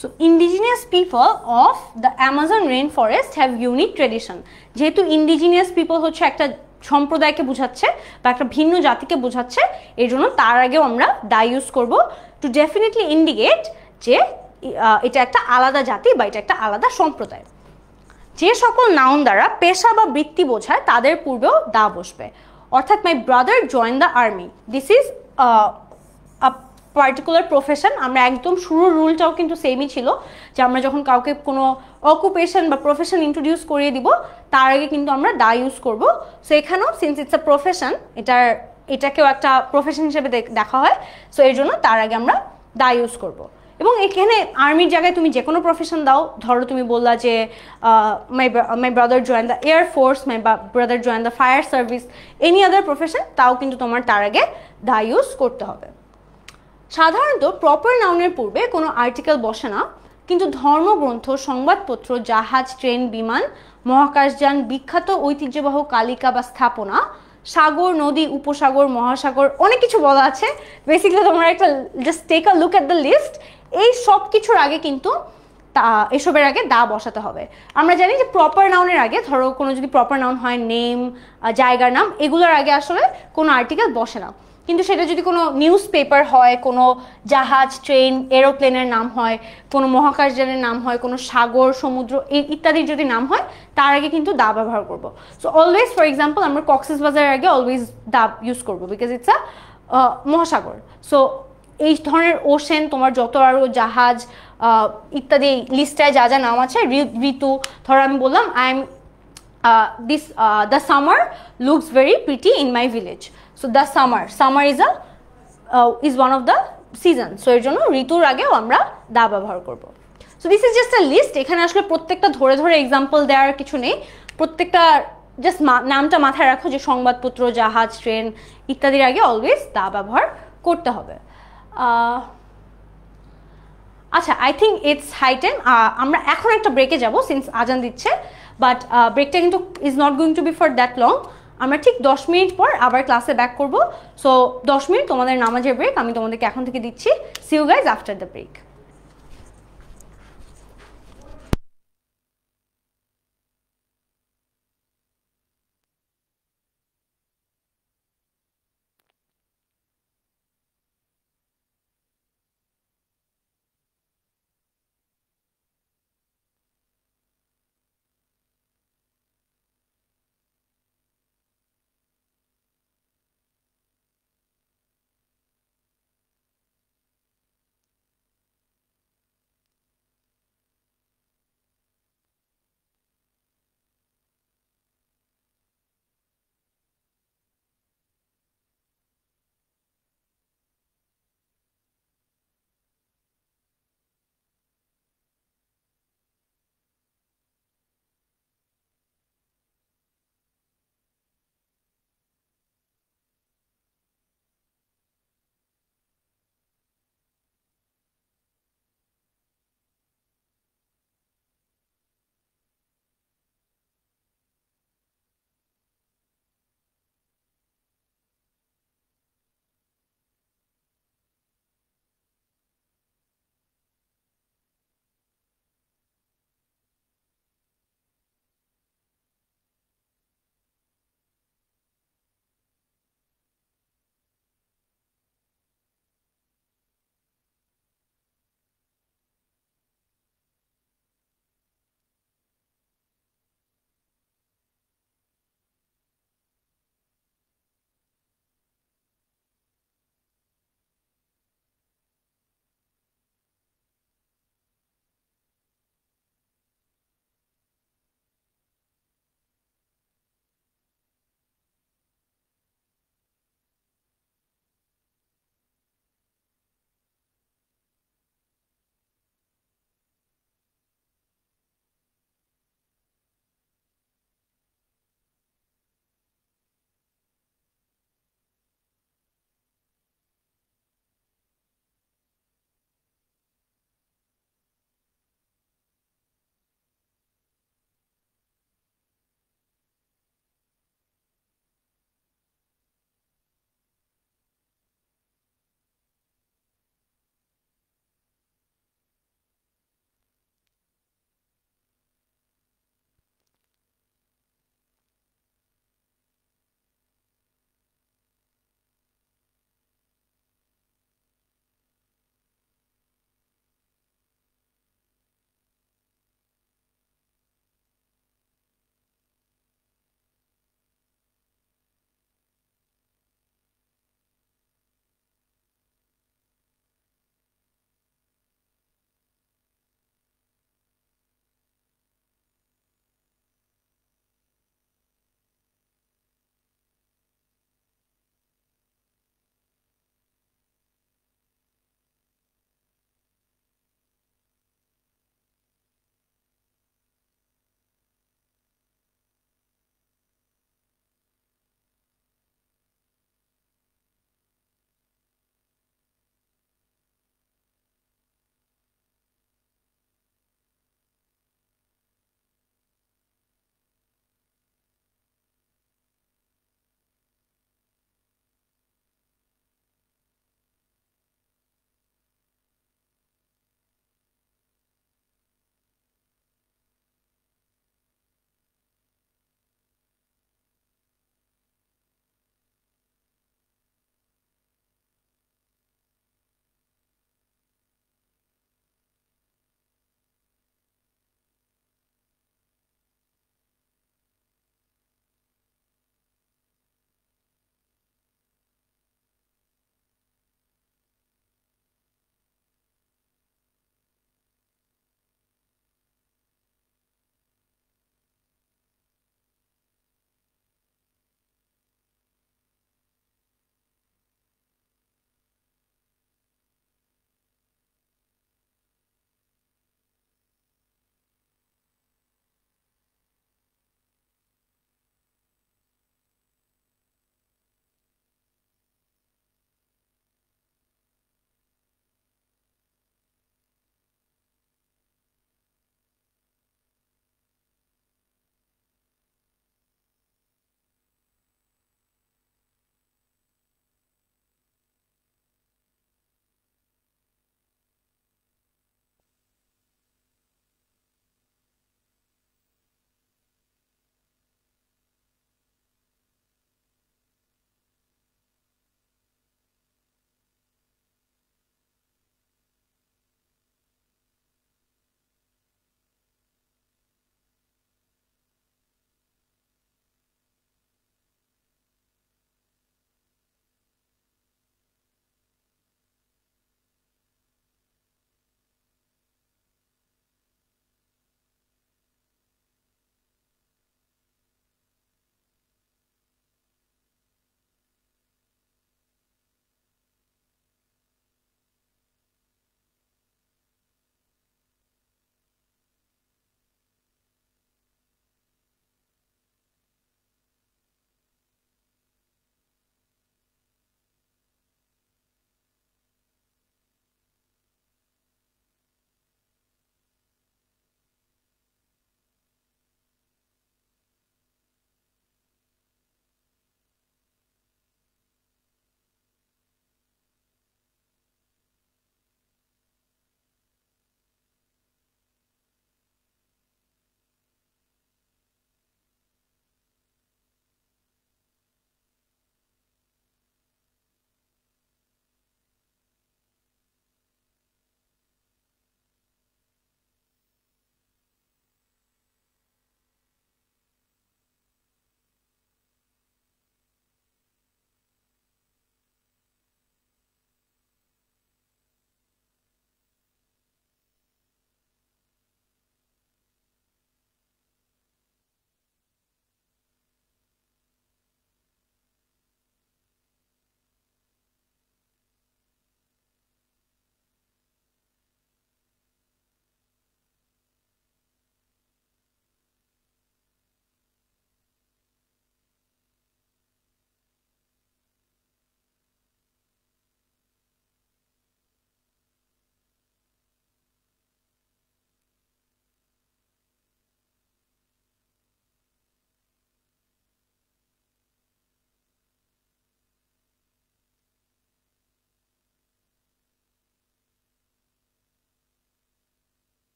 S1: So indigenous people of the Amazon rainforest have unique tradition. যেহেতু indigenous people হচ্ছে একটা সম্প্রদায়কে বোঝাচ্ছে বা একটা ভিন্ন জাতিকে বোঝাচ্ছে, এই জন্য তার আগেও আমরা দা ইউজ করব টু ডেফিনেটলি ইন্ডিকেট যে এটা একটা আলাদা জাতি বা এটা একটা আলাদা সম্প্রদায়। যে সকল নাউন দ্বারা পেশা বা বৃত্তি বোঝায় তাদের পূর্বেও দা বসবে। অর্থাৎ my brother join the army, this is particular profession. আমরা একদম শুরুর রুলটাও কিন্তু সেমই ছিল যে আমরা যখন কাউকে কোনো অকুপেশন বা প্রফেশন ইন্ট্রোডিউস করিয়ে দিব তার আগে কিন্তু আমরা দা ইউজ করব। সো এখানেও সিন্স ইটস আ প্রফেশন, এটাকেও একটা প্রফেশন হিসেবে দেখা হয়, সো এর জন্য তার আগে আমরা দা ইউজ করব। এবং এখানে আর্মির জায়গায় তুমি যে কোনো প্রফেশন দাও, ধরো তুমি বললা যে my brother join the air force, my brother join the fire service, any other profession, তাও কিন্তু তোমার তার আগে দা ইউজ করতে হবে। সাধারণত প্রপার নাউনের পূর্বে কোনো আর্টিকেল বসে না, কিন্তু ধর্মগ্রন্থ, সংবাদপত্র, জাহাজ, ট্রেন, বিমান, মহাকাশযান, বিখ্যাত ঐতিহ্যবাহী কালিকা বা স্থাপনা, সাগর, নদী, উপসাগর, মহাসাগর, অনেক কিছু বলা আছে। বেসিক্যালি তোমরা একটা just take a look at the list. এই সব কিছুর আগে কিন্তু এসবের আগে দা বসাতে হবে। আমরা জানি যে প্রপার নাউনের আগে, ধরো কোনো যদি প্রপার নাউন হয়, নেম, জায়গার নাম, এগুলোর আগে আসলে কোনো আর্টিকেল বসে না। কিন্তু সেটা যদি কোনো নিউজ পেপার হয়, কোনো জাহাজ, ট্রেন, এরোপ্লেনের নাম হয়, কোনো মহাকাশযানের নাম হয়, কোনো সাগর, সমুদ্র ইত্যাদির যদি নাম হয়, তার আগে কিন্তু দা ব্যবহার করব। সো অলওয়েজ, ফর এক্সাম্পল, আমরা কক্সবাজারের আগে অলওয়েজ দা ইউজ করবো, বিকজ ইটস আ মহাসাগর। সো এই ধরনের ওশেন, তোমার যত আরও জাহাজ ইত্যাদি লিস্টায় যা যা নাম আছে, ঋতু, ধরো আমি বললাম I am the summer looks very pretty in my village. So the summer is one of the seasons. So এর জন্য ঋতুর আগেও আমরা দা ব্যবহার করব। So this is just a list. এখানে আসলে প্রত্যেকটা ধরে ধরে এক্সাম্পল দেওয়ার কিছু নেই, প্রত্যেকটা জাস্ট নামটা মাথায় রাখো যে সংবাদপত্র, জাহাজ, ট্রেন ইত্যাদির আগে অলওয়েজ দা ব্যবহার করতে হবে। আচ্ছা, I think it's high time আমরা এখন একটা ব্রেকে যাব সিন্স আজান দিচ্ছে, বাট ব্রেকটা কিন্তু is not going to be for that long. আমরা ঠিক 10 মিনিট পর আবার ক্লাসে ব্যাক করব। সো 10 মিনিট তোমাদের নামাজের ব্রেক আমি তোমাদেরকে এখন থেকে দিচ্ছি। See you guys after the break.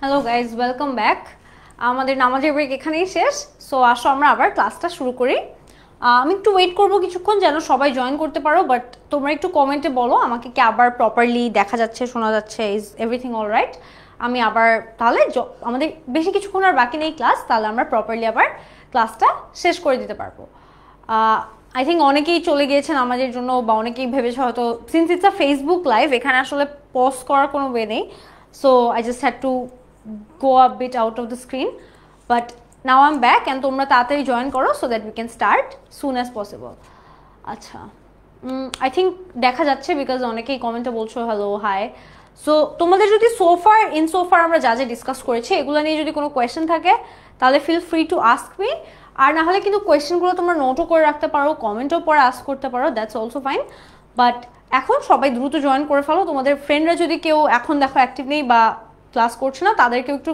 S1: Hello guys, welcome back. আমাদের নামাজের ব্রেক এখানেই শেষ। সো আসো আমরা আবার ক্লাসটা শুরু করি। আমি একটু ওয়েট করবো কিছুক্ষণ যেন সবাই জয়েন করতে পারো, বাট তোমরা একটু কমেন্টে বলো আমাকে কি আবার প্রপারলি দেখা যাচ্ছে, শোনা যাচ্ছে, ইজ এভরিথিং অল রাইট। আমি আবার তাহলে আমাদের বেশি কিছুক্ষণ আর বাকি নেই ক্লাস, তাহলে আমরা প্রপারলি আবার ক্লাসটা শেষ করে দিতে পারবো। আই থিঙ্ক অনেকেই চলে গিয়েছেন আমাদের জন্য, বা অনেকেই ভেবেছে হয়তো since it's a Facebook live, এখানে আসলে পজ করার কোনো ওয়ে নেই। So I just had to go a bit out of the screen, but now I'm back and তোমরা তাড়াতাড়ি জয়েন করো so that we can start soon as possible. আচ্ছা, I think দেখা যাচ্ছে বিকজ অনেকেই কমেন্টে বলছো হ্যালো হাই। সো তোমাদের যদি সোফার আমরা যা যা ডিসকাস করেছি এগুলো নিয়ে যদি কোনো কোয়েশ্চেন থাকে তাহলে feel free to ask me, আর না হলে কিন্তু কোয়েশ্চেনগুলো তোমরা নোটও করে রাখতে পারো, কমেন্টও পরে আস্ক করতে পারো, দ্যাটস অলসো ফাইন। বাট এখন সবাই দ্রুত জয়েন করে ফেলো। তোমাদের ফ্রেন্ডরা যদি কেউ এখন দেখো অ্যাক্টিভ নেই বা ক্লাস করছে না, তাদেরকেও একটু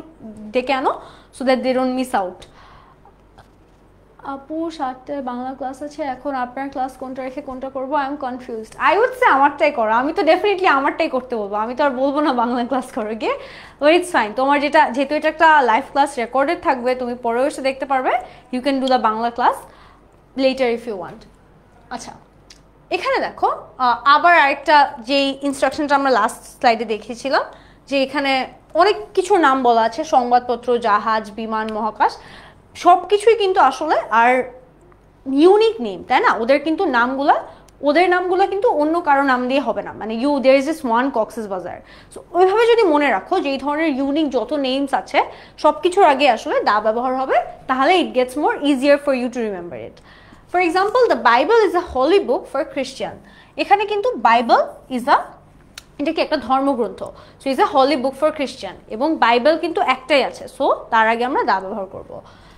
S1: ডেকে আনো so that they don't miss out. আপু 7টায় বাংলা ক্লাস আছে, এখন আপনার ক্লাস কোনটা রেখে কোনটা করবো? I am confused. I would say আমারটাই করো। আমি তো ডেফিনেটলি আমারটাই করতে বলবো, আমি তো আর বলবো না বাংলা ক্লাস করো গিয়ে। বাট ইটস ফাইন, তোমার যেহেতু এটা একটা লাইভ ক্লাস রেকর্ডেড থাকবে, তুমি পরেও এসে দেখতে পারবে। You can do the Bangla class later if you want. আচ্ছা, এখানে দেখো আবার আরেকটা যেই ইনস্ট্রাকশনটা আমরা লাস্ট স্লাইডে দেখিয়েছিলাম, যে এখানে অনেক কিছু নাম বলা আছে, সংবাদপত্র, জাহাজ, বিমান, মহাকাশ, সব কিছুই কিন্তু আসলে আর ইউনিক নেম, তাই না? ওদের নামগুলো কিন্তু অন্য কারো নাম দিয়ে হবে না, মানে there is this one Cox's Bazar. So ওইভাবে যদি মনে রাখো যে এই ধরনের ইউনিক যত নেমস আছে সব কিছুর আগে আসলে দা ব্যবহার হবে, তাহলে it gets more easier for you to remember it. For example, the Bible is a holy book for Christian. এখানে কিন্তু বাইবেল এটা কি একটা ধর্মগ্রন্থ, so is a holy book for Christian, এবং বাইবেল কিন্তু একটাই আছে, সো তার আগে আমরা দা ব্যবহার করব।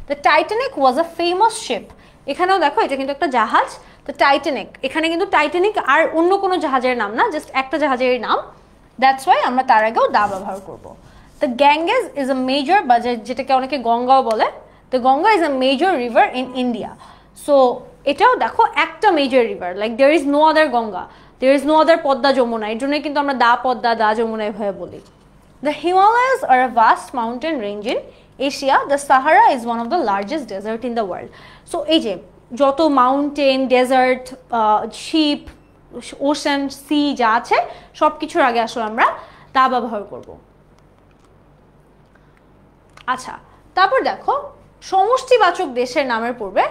S1: The Titanic was a famous ship. এখানেও দেখো এটা কিন্তু একটা জাহাজ, দ্য টাইটানিক। এখানে কিন্তু টাইটানিক আর অন্য কোনো জাহাজের নাম না, জাস্ট একটা জাহাজের নাম, দ্যাটস ওয়াই আমরা তার আগেও দা ব্যবহার করব। The Ganges is a major, বা যেটাকে অনেকে গঙ্গাও বলে, the Ganga is a major river in India. So এটাও দেখো একটা major river, like there is no other Ganga, there is no other Padma Jamuna, এর জন্য কিন্তু আমরা দা পদ্মা দা যমুনা এভাবে বলি। The Himalayas are a vast mountain range in Asia. The Sahara is one of the largest desert in the world. So এই যে যত mountain, desert, ship, ocean, sea যা আছে সব কিছুর আগে আসলে আমরা দা ব্যবহার করব। আচ্ছা, তারপর দেখো সমষ্টিবাচক দেশের নামের পূর্বে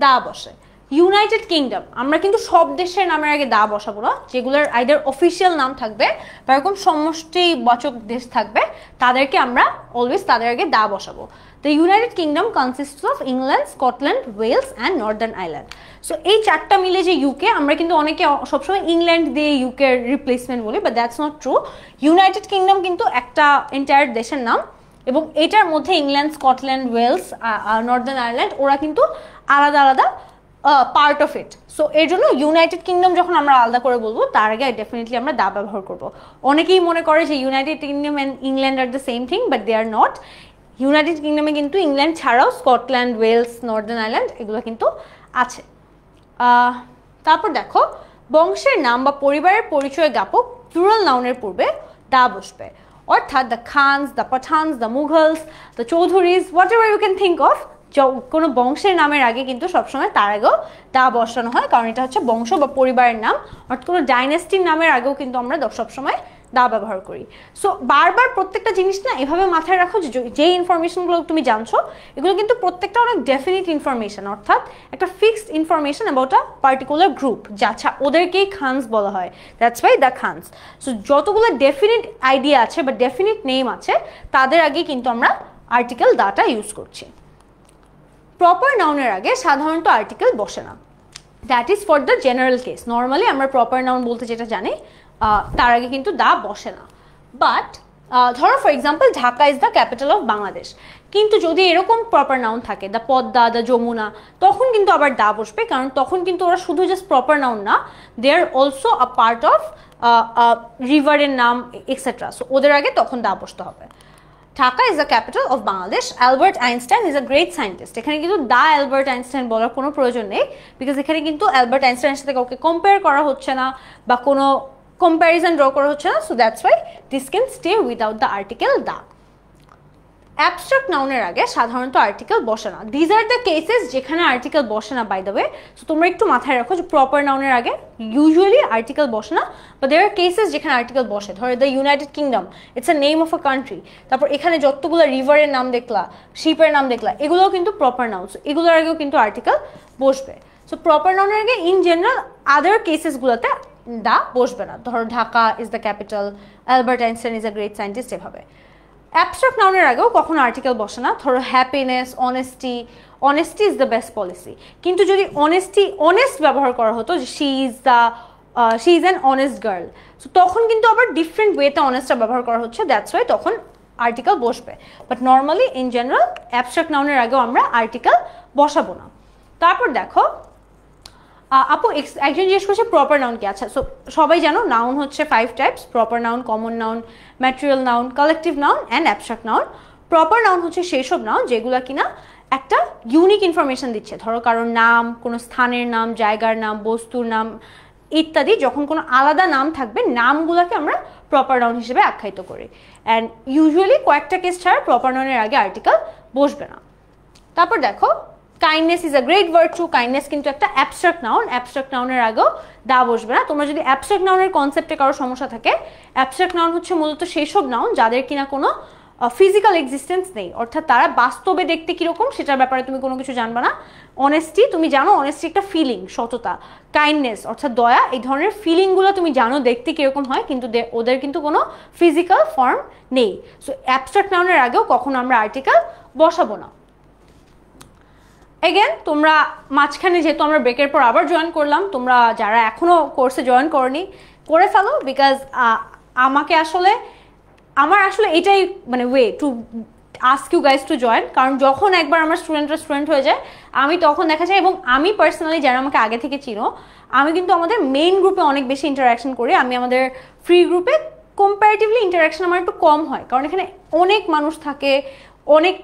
S1: দা বসে। ইউনাইটেড কিংডম, আমরা কিন্তু সব দেশের নামের আগে দা বসাবো না, যেগুলোর আইদার অফিসিয়াল নাম থাকবে বা এরকম সমষ্টিবাচক দেশ থাকবে তাদেরকে আমরা অলওয়েজ তাদের আগে দা বসাবো। The United Kingdom consists of England, Scotland, Wales and Northern island. So এই চারটা মিলে যে ইউকে, আমরা কিন্তু অনেকে সবসময় ইংল্যান্ড দিয়ে ইউকের রিপ্লেসমেন্ট বলি, but that's not true. United Kingdom কিন্তু একটা এন্টায়ার দেশের নাম, এবং এটার মধ্যে England, Scotland, Wales, Northern Ireland ওরা কিন্তু আলাদা আলাদা পার্ট অফ ইট। সো এর জন্য ইউনাইটেড কিংডম যখন আমরা আলাদা করে বলবো তার আগে ডেফিনেটলি আমরা দা ব্যবহার করব। অনেকেই মনে করে যে ইউনাইটেড কিংডম অ্যান্ড ইংল্যান্ড আর the same thing, but they are not. United কিংডমে কিন্তু ইংল্যান্ড ছাড়াও স্কটল্যান্ড, ওয়েলস, নর্দার্ন আয়ারল্যান্ড এগুলো কিন্তু আছে। তারপর দেখো বংশের নাম বা পরিবারের পরিচয় জ্ঞাপক প্লুরাল নাউনের পূর্বে দা বসবে, অর্থাৎ the Khans, the Pathans, the Mughals, the Chowdhurys, whatever you can think of. কোনো বংশের নামের আগে কিন্তু সবসময় তার আগেও দা বসানো হয়, কারণ এটা হচ্ছে বংশ বা পরিবারের নাম, অর্থাৎ কোনো ডাইনেস্টির নামের আগেও কিন্তু আমরা সবসময় দা ব্যবহার করি। সো বারবার প্রত্যেকটা জিনিস না এভাবে মাথায় রাখো যে ইনফরমেশনগুলো তুমি জানছো এগুলো কিন্তু প্রত্যেকটা অনেক ডেফিনিট ইনফরমেশন, অর্থাৎ একটা fixed information about a particular group, আচ্ছা ওদেরকেই খানস বলা হয়, that's why the Khan's. So যতগুলো ডেফিনিট আইডিয়া আছে বা ডেফিনিট নেম আছে তাদের আগে কিন্তু আমরা আর্টিকেল দাটা ইউজ করছি। প্রপার নাউনের আগে সাধারণত আর্টিকেল বসে না, that is for the general case. Normally আমরা প্রপার নাউন বলতে যেটা জানি তার আগে কিন্তু দা বসে না। বাট ধরো for example Dhaka is the capital of Bangladesh, কিন্তু যদি এরকম প্রপার নাউন থাকে দ্য পদ্মা, দ্য যমুনা, তখন কিন্তু আবার দা বসবে, কারণ তখন কিন্তু ওরা শুধু জাস্ট প্রপার নাউন না, they are also a part of রিভারের নাম এক্সেট্রা। সো ওদের আগে তখন দা বসতে হবে। Dhaka is the capital of Bangladesh, Albert Einstein is a great scientist. এখানে কিন্তু দা অ্যালবার্ট আইনস্টাইন বলার কোনো প্রয়োজন নেই, বিকজ এখানে কিন্তু অ্যালবার্ট আইনস্টাইনের সাথে কাউকে কম্পেয়ার করা হচ্ছে না বা কোনো কম্প্যারিজন ড্র করা হচ্ছে না। So that's why this can stay without the article the. Abstract নাউনের আগে সাধারণত আর্টিকেল বসে না। দিজ আর দ্য কেসেস যেখানে আর্টিকেল বসে না, বাই দ্য ওয়ে। সো তোমরা একটু মাথায় রাখো যে প্রপার নাউনের আগে ইউজুয়ালি আর্টিকেল বসে না, বা দেয়ার আর কেসেস যেখানে আর্টিকেল বসে। ধরো the United kingdom, it's a name of a country. তারপর এখানে যতগুলো রিভারের নাম দেখলা, শিপের নাম দেখলা, এগুলোও কিন্তু প্রপার নাউন। এগুলোর আগেও কিন্তু আর্টিকেল বসবে। সো প্রপার নাউনের আগে ইন জেনারেল আদার কেসেসগুলোতে দা বসবে না। ধরো Dhaka is the capital, Albert Einstein is a great scientist, এভাবে। অ্যাবস্ট্রাক্ট নাউনের আগেও কখনো আর্টিকেল বসে না। ধরো happiness, honesty is the best policy. কিন্তু যদি অনেস্ট ব্যবহার করা হতো, যে she is an honest girl, so তখন কিন্তু আবার ডিফারেন্ট ওয়েতে অনেস্টটা ব্যবহার করা হচ্ছে, দ্যাটস ওয়াই তখন আর্টিকেল বসবে। But normally in general abstract নাউনের আগেও আমরা আর্টিকেল বসাবো না। তারপর দেখো আপু একজন জিজ্ঞেস করছে প্রপার নাউন কি। আচ্ছা, সো সবাই জানো নাউন হচ্ছে 5 types: proper noun, common noun, material noun, collective noun and abstract noun. Proper noun হচ্ছে সেই সব নাউন যেগুলো কিনা একটা ইউনিক ইনফরমেশন দিচ্ছে। ধরো কারোর নাম, কোনো স্থানের নাম, জায়গার নাম, বস্তুর নাম ইত্যাদি। যখন কোনো আলাদা নাম থাকবে, নামগুলোকে আমরা প্রপার নাউন হিসেবে আখ্যায়িত করি। অ্যান্ড ইউজুয়ালি কয়েকটা কেস ছাড়া প্রপার নাউনের আগে আর্টিকেল বসবে না। তারপর দেখো kindness is a great virtue. Kindness কিন্তু একটা অ্যাবস্ট্রাক্ট নাউন। অ্যাবস্ট্রাক্ট নাউনের আগেও দা বসবে না। তোমরা যদি অ্যাবস্ট্রাক্ট নাউনের কনসেপ্টে কারো সমস্যা থাকে, অ্যাবস্ট্রাক্ট নাউন হচ্ছে মূলত সেই সব নাউন যাদের কিনা কোনো ফিজিক্যাল এক্সিস্টেন্স নেই, অর্থাৎ তারা বাস্তবে দেখতে কীরকম সেটার ব্যাপারে তুমি কোনো কিছু জানবা না। অনেস্টি তুমি জানো, অনেস্টি একটা ফিলিং, সততা। কাইন্ডনেস অর্থাৎ দয়া, এই ধরনের ফিলিংগুলো তুমি জানো দেখতে কীরকম হয়, কিন্তু ওদের কিন্তু কোনো ফিজিক্যাল ফর্ম নেই। সো অ্যাবস্ট্রাক্ট নাউনের আগেও কখনো আমরা আর্টিকেল বসাবো না। এগেন তোমরা মাঝখানে যেহেতু আমরা ব্রেকের পর আবার জয়েন করলাম, তোমরা যারা এখনও কোর্সে জয়েন করনি করে ফেলো, বিকজ আমার আসলে এটাই মানে way to ask you guys to join. কারণ যখন একবার আমার স্টুডেন্ট হয়ে যায়, আমি তখন দেখা যায়, এবং আমি পার্সোনালি যারা আমাকে আগে থেকে চিনো, আমি কিন্তু আমাদের মেইন গ্রুপে অনেক বেশি ইন্টারাকশন করি। আমি আমাদের ফ্রি গ্রুপে কম্পারেটিভলি ইন্টারাকশন আমার একটু কম হয়, কারণ এখানে অনেক মানুষ থাকে, অনেক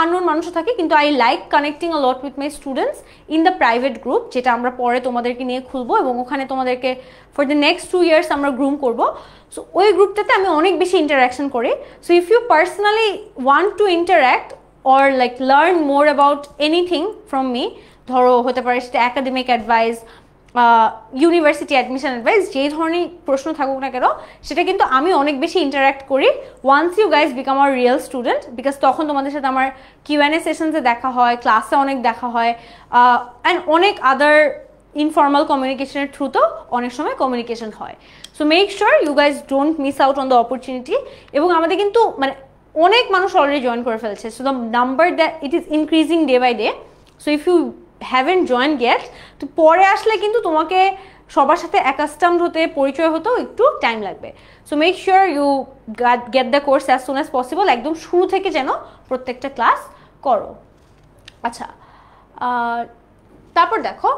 S1: আননোন মানুষও থাকে। কিন্তু I like connecting a lot with my students in the private group, যেটা আমরা পরে তোমাদেরকে নিয়ে খুলবো, এবং ওখানে তোমাদেরকে ফর দ্য নেক্সট 2 ইয়ার্স আমরা গ্রুম করবো। সো ওই গ্রুপটাতে আমি অনেক বেশি ইন্টারাকশন করি। So if you personally want to interact or like learn more about anything from me, ধরো হতে পারে সেটা academic advice, university admission advice, যেই ধরনের প্রশ্ন থাকুক না কেন, সেটা কিন্তু আমি অনেক বেশি ইন্টারাক্ট করি once you guys become our real student. Because তখন তোমাদের সাথে আমার কিউএনএ সেশনসে দেখা হয়, ক্লাসে অনেক দেখা হয়, অ্যান্ড অনেক আদার ইনফর্মাল কমিউনিকেশনের থ্রুতেও অনেক সময় কমিউনিকেশন হয়। So make sure you guys don't miss out on the opportunity. এবং আমাদের কিন্তু মানে অনেক মানুষ অলরেডি জয়েন করে ফেলছে। So the number that it is increasing day by day. So if you haven't join yet, তো পরে আসলে কিন্তু তোমাকে সবার সাথে অ্যাকাস্টামড হতে, পরিচয় হতেও একটু টাইম লাগবে। So make sure you get the course as soon as possible. একদম শুরু থেকে যেন প্রত্যেকটা ক্লাস করো। আচ্ছা, তারপর দেখো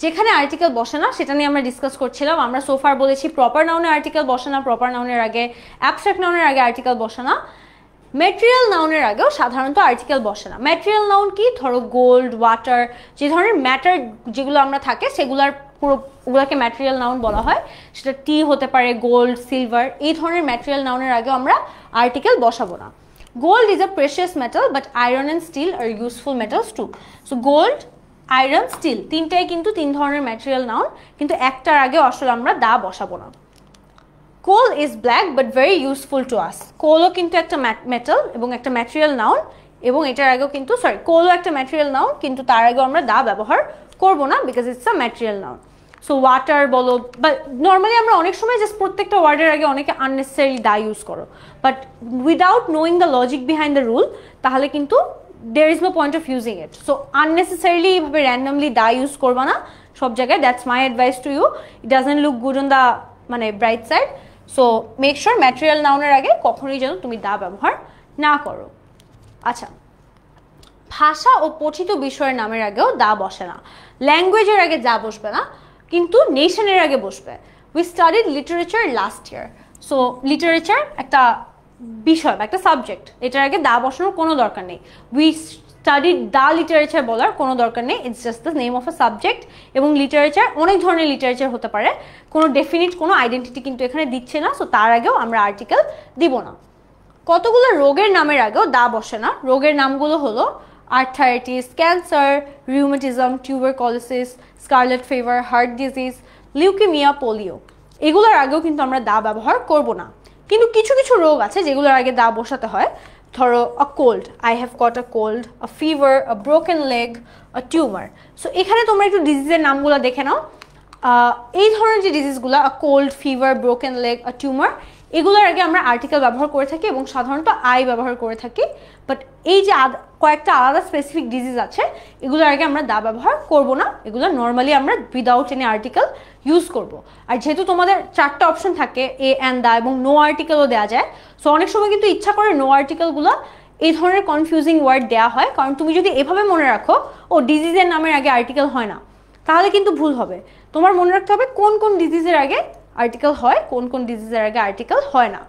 S1: যেখানে আর্টিকেল বসে না সেটা নিয়ে আমরা ডিসকাস করছিলাম। আমরা সোফার বলেছি প্রপার নাউনে আর্টিকেল বসে না, প্রপার নাউনের আগে, অ্যাবস্ট্রাক্ট নাউনের আগে আর্টিকেল বসে না। ম্যাটেরিয়াল নাউনের আগেও সাধারণত আর্টিকেল বসে না। ম্যাটেরিয়াল নাউন কি? ধরো গোল্ড, ওয়াটার, যে ধরনের ম্যাটার যেগুলো আমরা থাকে সেগুলোর ওগুলোকে ম্যাটেরিয়াল নাউন বলা হয়। সেটা টি হতে পারে, গোল্ড, সিলভার, এই ধরনের ম্যাটেরিয়াল নাউনের আগেও আমরা আর্টিকেল বসাবো না। Gold is a precious metal, but iron and steel are useful metals too. So gold, iron, steel তিনটাই কিন্তু 3 ধরনের ম্যাটেরিয়াল নাউন, কিন্তু একটার আগে আসলে আমরা দা বসাবো না। Coal is black but very useful to us. কোলও কিন্তু একটা মেটাল এবং একটা ম্যাটেরিয়াল নাউন, এবং এটার আগেও কিন্তু কোলও একটা ম্যাটেরিয়াল নাউন, কিন্তু তার আগেও আমরা দা ব্যবহার করবো না, because it's a material noun. So water বলো, বা নর্মালি আমরা অনেক সময় জাস্ট প্রত্যেকটা ওয়ার্ডের আগে অনেকে আননেসেসারি দা ইউজ করো, but without knowing the logic behind the rule, তাহলে কিন্তু there is no point of using it. So unnecessarily এইভাবে randomly দা ইউজ করবা না সব জায়গায়। That's my advice to you. It doesn't look good on the মানে bright side. So make sure material নাউনের আগে কখনোই যেন তুমি দা ব্যবহার না করো। আচ্ছা, ভাষা ও পঠিত বিষয়ের নামের আগেও দা বসে না। ল্যাঙ্গুয়েজের আগে যা বসবে না, কিন্তু নেশনের আগে বসবে। We studied literature last year. So literature একটা বিষয় বা একটা সাবজেক্ট, এটার আগে দা বসানোর কোনো দরকার নেই। উই স্টাডিড দা লিটারেচার বলার কোনো দরকার নেই। It's just the name of a subject. এবং লিটারেচার অনেক ধরনের লিটারেচার হতে পারে, কোনো ডেফিনিট কোনো আইডেন্টিটি কিন্তু এখানে দিচ্ছে না। সো তার আগেও আমরা আর্টিকেল দিব না। কতগুলো রোগের নামের আগেও দা বসে না। রোগের নামগুলো হলো arthritis, cancer, rheumatism, tuberculosis, scarlet fever, heart disease, leukaemia, polio. এগুলোর আগেও কিন্তু আমরা দা ব্যবহার করব না। কিন্তু কিছু কিছু রোগ আছে যেগুলোর আগে দা বসাতে হয়। ধরো আ cold, I have got a cold, a fever, a broken leg, a tumour. So এখানে তোমরা একটু ডিজিজের নামগুলো দেখে নাও। এই ধরনের যে ডিজিজগুলো, a cold, fever, broken leg, a tumour, এগুলোর আগে আমরা আর্টিকেল ব্যবহার করে থাকি এবং সাধারণত আই ব্যবহার করে থাকি। বাট এই যে কয়েকটা আলাদা স্পেসিফিক ডিজিজ আছে, এগুলোর আগে আমরা দা ব্যবহার করব না। এগুলো নর্মালি আমরা উইদাউট এনি আর্টিকেল ইউজ করব। আর যেহেতু তোমাদের 4টা অপশন থাকে, এ অ্যান্ড দা, এবং নো আর্টিকেলও দেওয়া যায়, সো অনেক সময় কিন্তু ইচ্ছা করে নো আর্টিকেলগুলো এই ধরনের কনফিউজিং ওয়ার্ড দেওয়া হয়। কারণ তুমি যদি এভাবে মনে রাখো ও ডিজিজের নামের আগে আর্টিকেল হয় না, তাহলে কিন্তু ভুল হবে। তোমার মনে রাখতে হবে কোন কোন ডিজিজের আগে আর্টিকেল হয়, কোন কোন ডিজিজের আগে আর্টিকেল হয় না।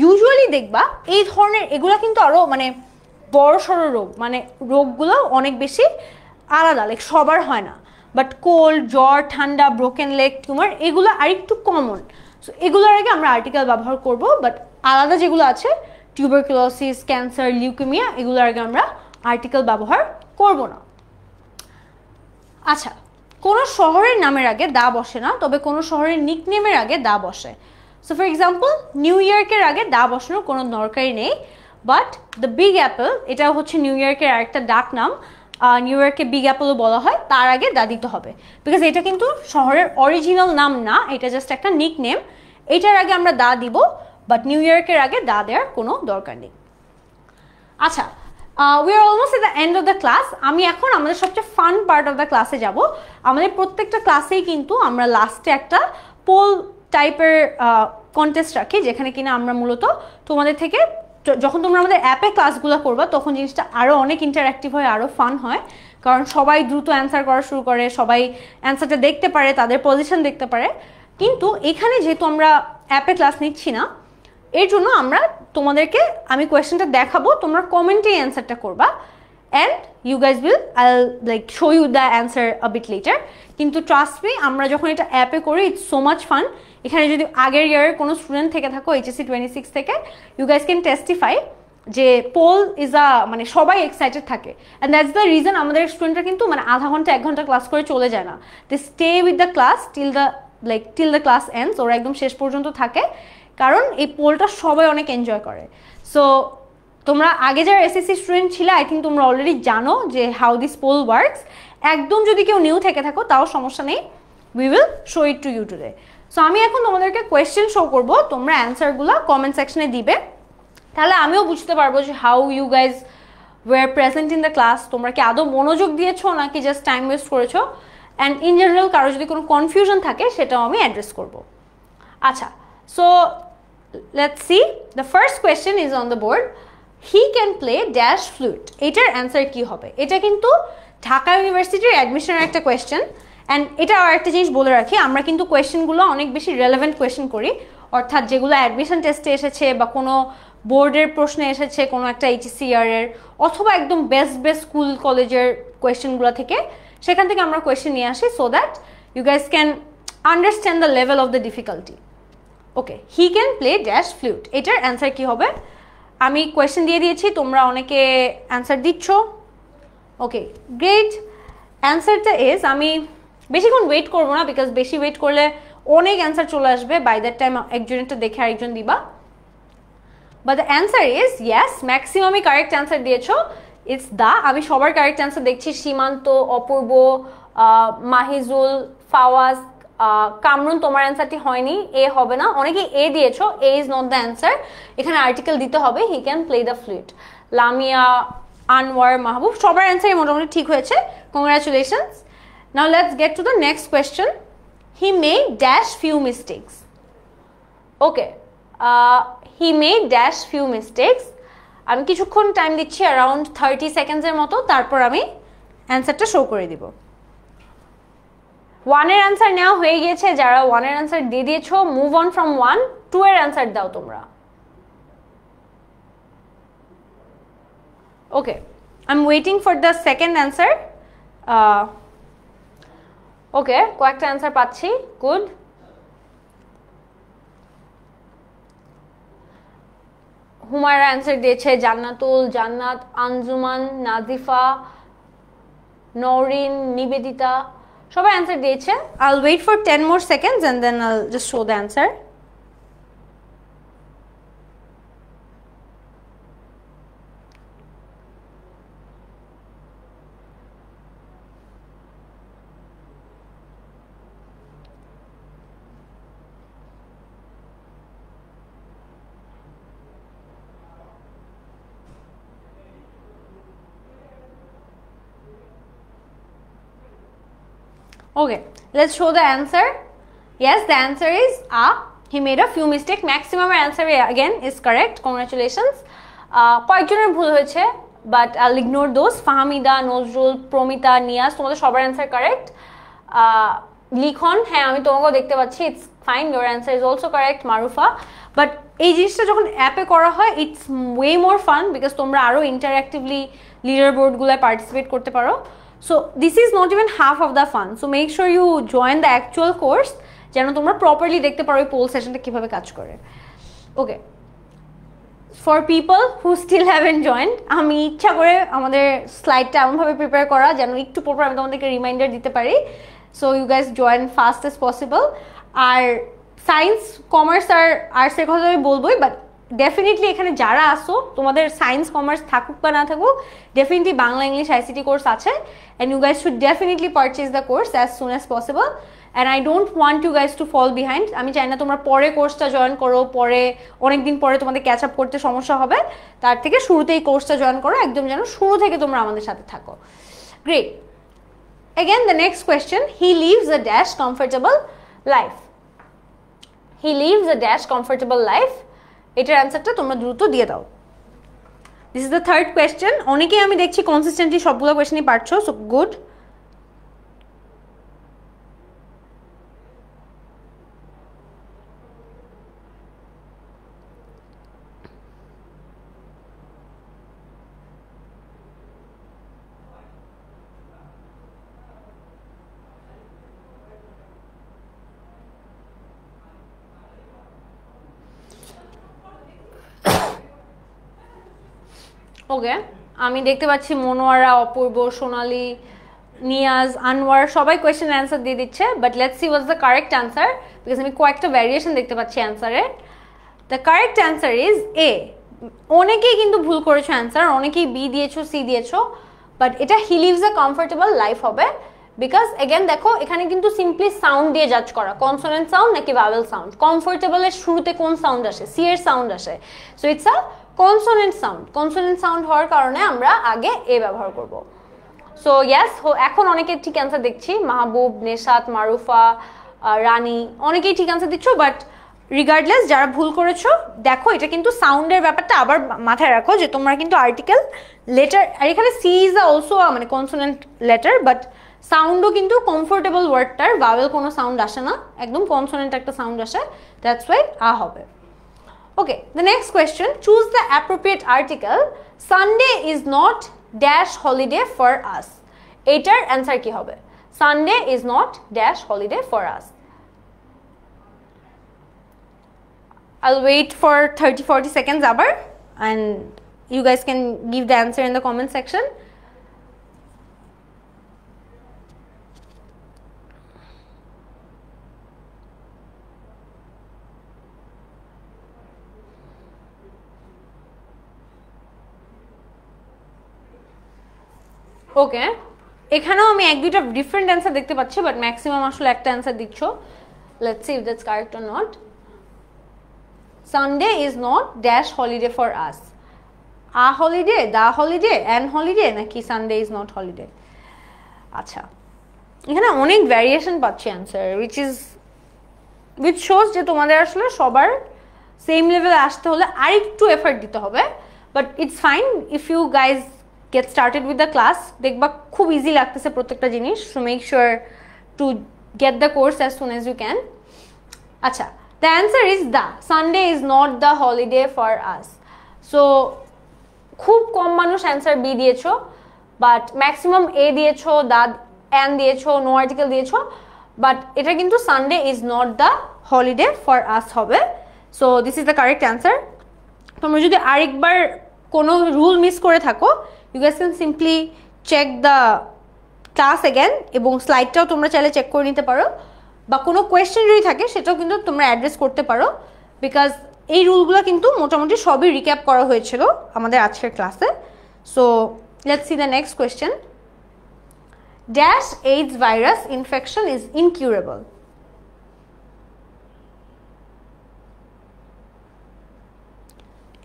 S1: ইউজুয়ালি দেখবা এই ধরনের এগুলো কিন্তু আরও মানে বড় সড়ো রোগ, মানে রোগগুলো অনেক বেশি আলাদা, লাইক সবার হয় না। বাট কোল্ড, জ্বর, ঠান্ডা, ব্রোকেন লেগ, টিউমার, এগুলো আরেকটু কমন। সো এগুলোর আগে আমরা আর্টিকেল ব্যবহার করব। বাট আলাদা যেগুলো আছে, টিউবারকুলোসিস, ক্যান্সার, লিউকেমিয়া, এগুলোর আগে আমরা আর্টিকেল ব্যবহার করব না। আচ্ছা, কোনো শহরের নামের আগে দা বসে না, তবে কোনো শহরের নিকনেমের আগে দা বসে। সো ফর এক্সাম্পল, নিউ ইয়র্কের আগে দা বসানোর কোনো দরকারই নেই। বাট দ্য বিগ অ্যাপল, এটা হচ্ছে নিউ ইয়র্কের আরেকটা ডাক নাম, নিউ ইয়র্কে বিগ অ্যাপলও বলা হয়, তার আগে দা দিতে হবে। বিকজ এটা কিন্তু শহরের অরিজিনাল নাম না, এটা জাস্ট একটা নিকনেম। এটার আগে আমরা দা দিব, বাট নিউ ইয়র্কের আগে দা দেওয়ার কোনো দরকার নেই। আচ্ছা, we are almost at the end of the class. আমি এখন আমাদের সবচেয়ে ফান পার্ট অফ দ্য ক্লাসে যাব। আমাদের প্রত্যেকটা ক্লাসেই কিন্তু আমরা লাস্টে একটা পোল টাইপের কন্টেস্ট রাখি, যেখানে কিনা আমরা মূলত তোমাদের থেকে, যখন তোমরা আমাদের অ্যাপে ক্লাসগুলো করবা তখন জিনিসটা আরও অনেক ইন্টারঅ্যাক্টিভ হয়, আরও ফান হয়। কারণ সবাই দ্রুত অ্যান্সার করা শুরু করে, সবাই অ্যান্সারটা দেখতে পারে, তাদের পজিশন দেখতে পারে। কিন্তু এখানে যেহেতু আমরা অ্যাপে ক্লাস নিচ্ছি না, এর জন্য আমরা তোমাদেরকে, আমি কোয়েশ্চেনটা দেখাবো, তোমরা কমেন্টে অ্যান্সারটা করবা, and you guys will like show you the answer a bit later. কিন্তু ট্রাস্ট মি, আমরা যখন এটা অ্যাপে করি, ইটস সো মাচ ফান। এখানে যদি আগের ইয়ারের কোনো স্টুডেন্ট থেকে থাকো, HSC 26 থেকে, ইউ গাইজ ক্যান টেস্টিফাই যে পোল ইজ মানে সবাই এক্সাইটেড থাকে। অ্যান্ড দ্যাটস দ্য রিজন আমাদের স্টুডেন্টরা কিন্তু মানে আধা ঘন্টা 1 ঘন্টা ক্লাস করে চলে যায় না, they stay with the class till the class ends. ওরা একদম শেষ পর্যন্ত থাকে, কারণ এই পোলটা সবাই অনেক এনজয় করে। সো তোমরা আগে যারা SSC স্টুডেন্ট ছিল, আই থিঙ্ক তোমরা অলরেডি জানো যে হাউ দিস পোল ওয়ার্কস। একদম যদি কেউ নিউ থেকে থাকো তাও সমস্যা নেই, we will show it to you today. সো আমি এখন তোমাদেরকে কোয়েশ্চেন শো করবো, তোমরা অ্যান্সারগুলো কমেন্ট সেকশনে দিবে, তাহলে আমিও বুঝতে পারবো যে how you guys were present in the class. তোমরা কি আদৌ মনোযোগ দিয়েছো নাকি জাস্ট টাইম ওয়েস্ট করেছো। অ্যান্ড ইন জেনারেল কারো যদি কোনো কনফিউশন থাকে সেটাও আমি অ্যাড্রেস করবো। আচ্ছা, so let's see, the first question is on the board. He can play dash flute. এটার অ্যান্সার কি হবে? এটা কিন্তু ঢাকা ইউনিভার্সিটির অ্যাডমিশনের একটা কোয়েশ্চেন। অ্যান্ড এটা আর একটা জিনিস বলে রাখি, আমরা কিন্তু কোয়েশ্চেনগুলো অনেক বেশি রেলেভেন্ট কোয়েশ্চেন করি, অর্থাৎ যেগুলো অ্যাডমিশন টেস্টে এসেছে বা কোনো বোর্ডের প্রশ্নে এসেছে, কোনো একটা HSC ইয়ারের, অথবা একদম বেস্ট স্কুল কলেজের কোয়েশ্চেনগুলো থেকে, সেখান থেকে আমরা কোয়েশ্চেন নিয়ে আসি, so that you guys can understand the level of the difficulty. Okay, he can play dash flute, এটার অ্যান্সার কি হবে? আমি কোয়েশ্চেন দিয়ে দিয়েছি, তোমরা অনেকে অ্যান্সার দিচ্ছ। ওকে, গ্রেট। অ্যান্সারটা ইজ, আমি বেশিক্ষণ ওয়েট করবো না, বিকজ বেশি ওয়েট করলে অনেক অ্যান্সার চলে আসবে, বাই দ্যাট টাইম একজনেরটা দেখে আরেকজন দিবা। But the answer is yes, ম্যাক্সিমামই কারেক্ট অ্যান্সার দিয়েছো, ইটস দা। আমি সবার কারেক্ট অ্যান্সার দেখছি, সীমান্ত, অপূর্ব, মাহিজুল, ফাওয়াজ, কামরুন, তোমার অ্যান্সারটি হয়নি, এ হবে না। অনেকে এ দিয়েছো, A is not the answer, এখানে আর্টিকেল দিতে হবে, he can play the flute. Lamia, Anwar, Mahbub, সবার অ্যান্সারই মোটামুটি ঠিক হয়েছে, congratulations. Now let's get to the next question. He made dash few mistakes. Okay, he made dash few mistakes. আমি কিছুক্ষণ টাইম দিচ্ছি, অ্যারাউন্ড 30 সেকেন্ডসের মতো, তারপর আমি অ্যান্সারটা শো করে দিব। 1 এর অ্যান্সার নেওয়া হয়ে গিয়েছে, যারা 1 এর অ্যান্সার দিয়ে দিয়েছো, মুভ অন ফ্রম 1, 2 এর অ্যান্সার দাও তোমরা। Okay, I am waiting for the second answer. Okay, কয়েকটা অ্যান্সার পাচ্ছি, গুড। হুমায়রা অ্যান্সার দিয়েছে, জান্নাতুল, জান্নাত, আঞ্জুমান, নাজিফা, নওরিন, নিবেদিতা, সবাই অ্যান্সার দিয়েছে। I'll wait for 10 more seconds and then I'll just show the answer. Okay, let's show the answer. Yes, the answer is A. He made a few mistakes. Maximum answer again is correct. Congratulations. কয়েকজনের ভুল হয়েছে, but I'll ignore those. Fahmida, Nazrul, Promita, Niaz, তোমাদের সবার answer correct. লিখন, হ্যাঁ আমি তোমাকেও দেখতে পাচ্ছি, it's fine, your answer is also correct. Marufa, but এই জিনিসটা যখন অ্যাপে করা হয় its way more fun because তোমরা আরও ইন্টারঅ্যাক্টিভলি লিডার বোর্ডগুলোয় পার্টিসিপেট করতে পারো। So this is not even half of the fun. So make sure you join the actual course যেন তোমরা প্রপারলি দেখতে পারো এই পোল সেশনটা কিভাবে কাজ করে। Okay, for people who still haven't joined, আমি ইচ্ছা করে আমাদের স্লাইডটা এমনভাবে প্রিপেয়ার করা যেন একটু পর আমি তোমাদেরকে রিমাইন্ডার দিতে পারি। So you guys join fast as possible. আর সায়েন্স, কমার্স আর আর্টসের কথা আমি বলবোই, বাট ডেফিনেটলি এখানে যারা আসো তোমাদের সায়েন্স কমার্স থাকুক বা না থাকুক, definitely Bangla English ICT course আছে and you guys should definitely purchase the course as soon as possible. And I don't want you guys to fall behind. আমি চাই না তোমরা পরে কোর্সটা জয়েন করো, পরে অনেকদিন পরে তোমাদের ক্যাচ আপ করতে সমস্যা হবে, তার থেকে শুরুতেই কোর্সটা জয়েন করো, একদম যেন শুরু থেকে তোমরা আমাদের সাথে থাকো। Great. Again, the next question, he lives a dash comfortable life. He lives a dash comfortable life. এটার অ্যান্সারটা তোমরা দ্রুত দিয়ে দাও। This is the third question. অনেকেই আমি দেখছি কনসিস্টেন্টলি সবগুলো কোয়েশ্চেনই পারছো, সো গুড। ওকে, আমি দেখতে পাচ্ছি মনোয়ারা, অপূর্ব, সোনালি, নিয়াজ, আনোয়ার সবাই কোয়েশ্চেন অ্যান্সার দিয়ে দিচ্ছে, but let's see what's the correct answer because আমি কয়েকটা ভ্যারিয়েশন দেখতে পাচ্ছি অ্যান্সারে। The correct answer is A. অনেকেই কিন্তু ভুল করেছো অ্যান্সার, অনেকেই বি দিয়েছো, সি দিয়েছো, বাট এটা he lives a comfortable life হবে বিকজ এগেন দেখো এখানে কিন্তু সিম্পলি সাউন্ড দিয়ে জাজ করা, কনসোনেন্ট সাউন্ড নাকি ভাওয়েল সাউন্ড। কমফোর্টেবলের শুরুতে কোন সাউন্ড আসে? সি এর সাউন্ড আসে, so it's a consonant sound. Consonant sound হওয়ার কারণে আমরা আগে এ ব্যবহার করব। সো ইয়াস, এখন অনেকে ঠিক অ্যান্সার দেখছি, মাহবুব, নেশাত, মারুফা, রানী, অনেকেই ঠিক অ্যান্সার দিচ্ছ, বাট রিগার্ডলেস যারা ভুল করেছো দেখো এটা কিন্তু সাউন্ডের ব্যাপারটা আবার মাথায় রাখো যে তোমরা কিন্তু আর্টিকেল, লেটার, আর এখানে সি ইজ অলসো মানে কনসোনেন্ট লেটার, বাট সাউন্ডও কিন্তু কমফোর্টেবল ওয়ার্ডটার ভাওয়েল কোনো সাউন্ড আসে না, একদম কনসোনেন্ট একটা সাউন্ড আসে, দ্যাটস ওয়াই আ হবে। Okay, the next question, choose the appropriate article. Sunday is not dash holiday for us. এটার answer কি হবে? Sunday is not dash holiday for us. I'll wait for 30-40 seconds abar and you guys can give the answer in the comment section. ওকে, এখানেও আমি এক দুইটা different answer দেখতে পাচ্ছি, but maximum আসলে একটা অ্যান্সার দিচ্ছ। Let's see if that's correct or not. Sunday is not dash holiday for us. A holiday, the holiday, an holiday, নাকি সানডে ইজ নট হলিডে? আচ্ছা, এখানে অনেক ভ্যারিয়েশন পাচ্ছি অ্যান্সার, উইচ শোজ যে তোমাদের আসলে সবার সেম লেভেলে আসতে হলে আরেকটু এফার্ট দিতে হবে, but it's fine if you guys get started with the class. দেখবা খুব ইজি লাগতেছে প্রত্যেকটা জিনিস, so make sure to get the course as soon as you can. আচ্ছা, the answer is the Sunday is not the holiday for us. So খুব কম মানুষ answer B দিয়েছো, বাট ম্যাক্সিমাম এ দিয়েছো, দা অ্যান দিয়েছো, no article দিয়েছো, but এটা কিন্তু Sunday is not the holiday for us হবে। So this is the correct answer. তোমরা যদি আরেকবার কোনো রুল মিস করে থাকো, you guys can simply check the class again, এবং স্লাইডটাও তোমরা চাইলে চেক করে নিতে পারো, বা কোনো কোয়েশ্চেন যদি থাকে সেটাও কিন্তু তোমরা অ্যাড্রেস করতে পারো, বিকজ এই রুলগুলো কিন্তু মোটামুটি সবই রিক্যাপ করা হয়েছিল আমাদের আজকের ক্লাসে। So let's see the next question. Dash AIDS virus infection is incurable.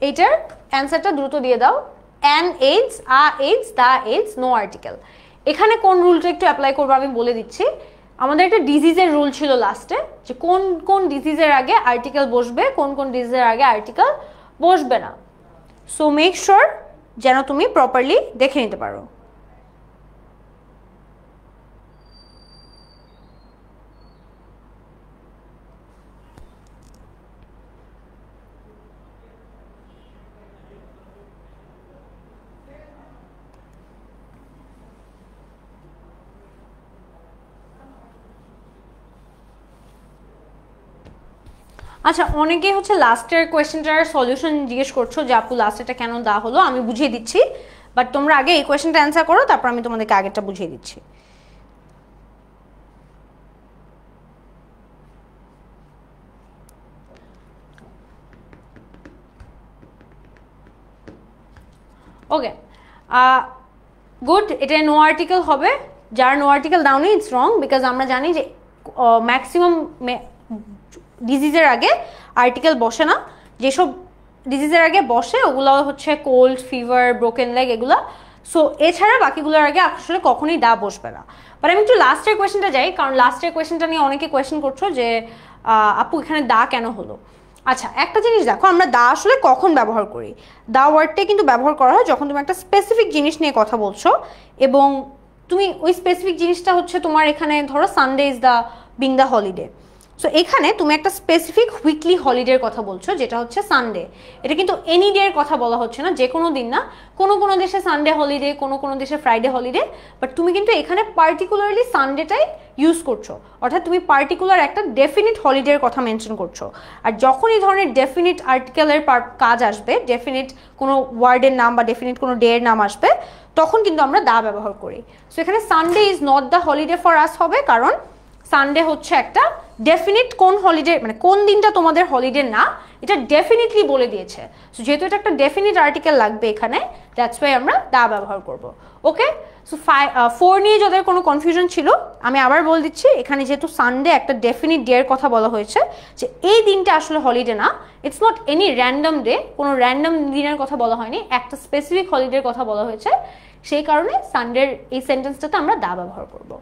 S1: এইটার অ্যান্সারটা দ্রুত দিয়ে দাও। An AIDS, a AIDS, the AIDS, no article. এখানে কোন রুলটা একটু অ্যাপ্লাই করবো আমি বলে দিচ্ছি। আমাদের একটা ডিজিজের রুল ছিল লাস্টে, যে কোন কোন ডিজিজের আগে আর্টিকেল বসবে, কোন কোন ডিজিজের আগে আর্টিকেল বসবে না। সো মেক শিওর যেন তুমি প্রপারলি দেখে নিতে পারো। আচ্ছা, অনেকেই হচ্ছে লাস্টের কোয়েশ্চেনটার সলিউশন জিজ্ঞেস করছো যে আপু লাস্টেরটা কেন দেওয়া হলো। আমি বুঝিয়ে দিচ্ছি, বাট তোমরা আগে এই কোয়েশ্চেনটা অ্যান্সার করো, তারপর আমি তোমাদেরকে আগেরটা বুঝিয়ে দিচ্ছি। ওকে, গুড। এটা নো আর্টিকেল হবে। যার নো আর্টিকেল দাওনি ইটস রং, বিকজ আমরা জানি যে ম্যাক্সিমাম ডিজিজের আগে আর্টিকেল বসে না। যেসব ডিজিজের আগে বসে ওগুলো হচ্ছে কোল্ড, ফিভার, ব্রোকেন লেগ, এগুলো। সো এছাড়া বাকিগুলোর আগে আসলে কখনোই দা বসবে না। বাট আমি একটু লাস্টের কোয়েশ্চেনটা যাই, কারণ লাস্টের কোয়েশ্চেনটা নিয়ে অনেকে কোয়েশ্চেন করছো যে আপু এখানে দা কেন হলো। আচ্ছা, একটা জিনিস দেখো, আমরা দা আসলে কখন ব্যবহার করি। দা ওয়ার্ডটাই কিন্তু ব্যবহার করা হয় যখন তুমি একটা স্পেসিফিক জিনিস নিয়ে কথা বলছো, এবং তুমি ওই স্পেসিফিক জিনিসটা হচ্ছে তোমার এখানে ধরো Sunday is the being the holiday. So এখানে তুমি একটা স্পেসিফিক উইকলি হলিডের কথা বলছো, যেটা হচ্ছে সানডে। এটা কিন্তু এনি ডে এর কথা বলা হচ্ছে না, যে কোনো দিন না। কোনো কোনো দেশে সানডে হলিডে, কোনো কোনো দেশে ফ্রাইডে হলিডে, বাট তুমি কিন্তু এখানে পার্টিকুলারলি সানডেটাই ইউজ করছো। অর্থাৎ তুমি পার্টিকুলার একটা ডেফিনিট হলিডের কথা মেনশন করছো। আর যখন এই ধরনের ডেফিনিট আর্টিকেলের কাজ আসবে, ডেফিনিট কোনো ওয়ার্ডের নাম বা ডেফিনিট কোনো ডে এর নাম আসবে, তখন কিন্তু আমরা দা ব্যবহার করি। সো এখানে Sunday is not the holiday for us হবে, কারণ সানডে হচ্ছে একটা ডেফিনিট কোন হলিডে, মানে কোন দিনটা তোমাদের হলিডে না, এটা ডেফিনিটলি বলে দিয়েছে। সো যেহেতু এটা একটা ডেফিনিট আর্টিকেল লাগবে এখানে, দ্যাটস ওয়াই আমরা দা ব্যবহার করব। ওকে, সো 4 নিয়ে যাদের কোনো কনফিউশন ছিল, আমি আবার বলে দিচ্ছি, এখানে যেহেতু সানডে একটা ডেফিনিট ডে এর কথা বলা হয়েছে, যে এই দিনটা আসলে হলিডে না, it's not any random day, কোনো র্যান্ডম দিনের কথা বলা হয়নি, একটা স্পেসিফিক হলিডের কথা বলা হয়েছে। সেই কারণে সানডের এই সেন্টেন্সটাতে আমরা দা ব্যবহার করব।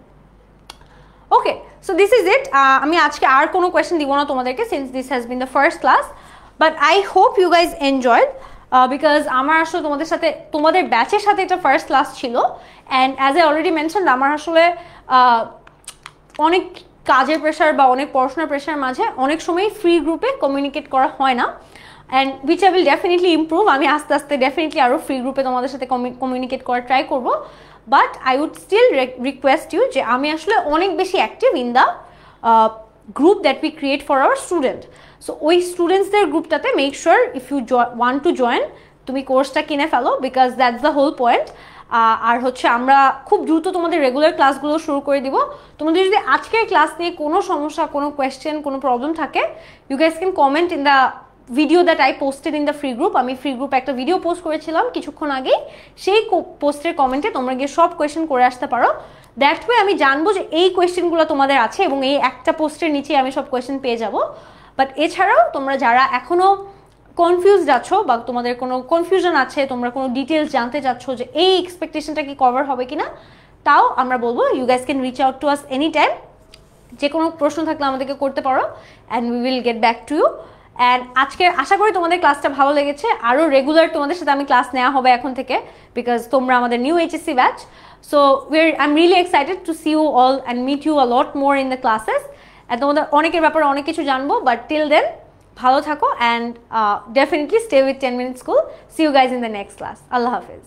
S1: Okay, so this is it. আমি আজকে আর কোনো কোয়েশ্চেন দিব না তোমাদেরকে, since this has been the first class, but I hope you guys enjoyed, because আমার আসলে তোমাদের সাথে, তোমাদের ব্যাচের সাথে এটা ফার্স্ট ক্লাস ছিল। And as I already mention, আমার আসলে অনেক কাজের প্রেশার বা অনেক পড়াশোনার প্রেশার মাঝে অনেক সময় ফ্রি গ্রুপে কমিউনিকেট করা হয় না, and which I will definitely improve. আমি আস্তে আস্তে ডেফিনেটলি আরও ফ্রি গ্রুপে তোমাদের সাথে কমিউনিকেট করার ট্রাই করবো। But I would still request you যে আমি আসলে অনেক বেশি active in the group that we create for our student. So ওই স্টুডেন্টসদের গ্রুপটাতে make sure if you want to join, তুমি কোর্সটা কিনে ফেলো, because that's the whole point. আর হচ্ছে আমরা খুব দ্রুত তোমাদের রেগুলার ক্লাসগুলো শুরু করে দিব। তোমাদের যদি আজকের ক্লাস নিয়ে কোনো সমস্যা, কোনো কোয়েশ্চেন, কোনো প্রবলেম থাকে, you guys can comment in the video that I posted in the free group. আমি ফ্রি গ্রুপে একটা ভিডিও পোস্ট করেছিলাম কিছুক্ষণ আগেই, সেই পোস্টের কমেন্টে তোমরা গিয়ে সব কোয়েশ্চেন করে আসতে পারো। দ্যাট ওয়ে আমি জানবো যে এই কোয়েশ্চেনগুলো তোমাদের আছে, এবং এই একটা পোস্টের নিচে আমি সব কোয়েশ্চেন পেয়ে যাবো। বাট এছাড়াও তোমরা যারা এখনও কনফিউজড আছো, বা তোমাদের কোনো কনফিউশন আছে, তোমরা কোনো ডিটেলস জানতে চাচ্ছ যে এই এক্সপেকটেশনটা কি কভার হবে কিনা, তাও আমরা বলবো you guys can reach out to us any time. যে কোনো প্রশ্ন থাকলে আমাদেরকে করতে পারো, and we will get back to you. And আজকে আশা করি তোমাদের ক্লাসটা ভালো লেগেছে। আরও রেগুলার তোমাদের সাথে আমি ক্লাস নেওয়া হবে এখন থেকে, বিকজ তোমরা আমাদের নিউ এইচএসসি ব্যাচ। So I am really excited to see you all and meet you a lot more in the classes. And তোমাদের অনেকের ব্যাপারে অনেক কিছু জানবো, বাট টিল দেন ভালো থাকো, and definitely stay with 10 minute school. See you guys in the next class. আল্লাহ হাফিজ।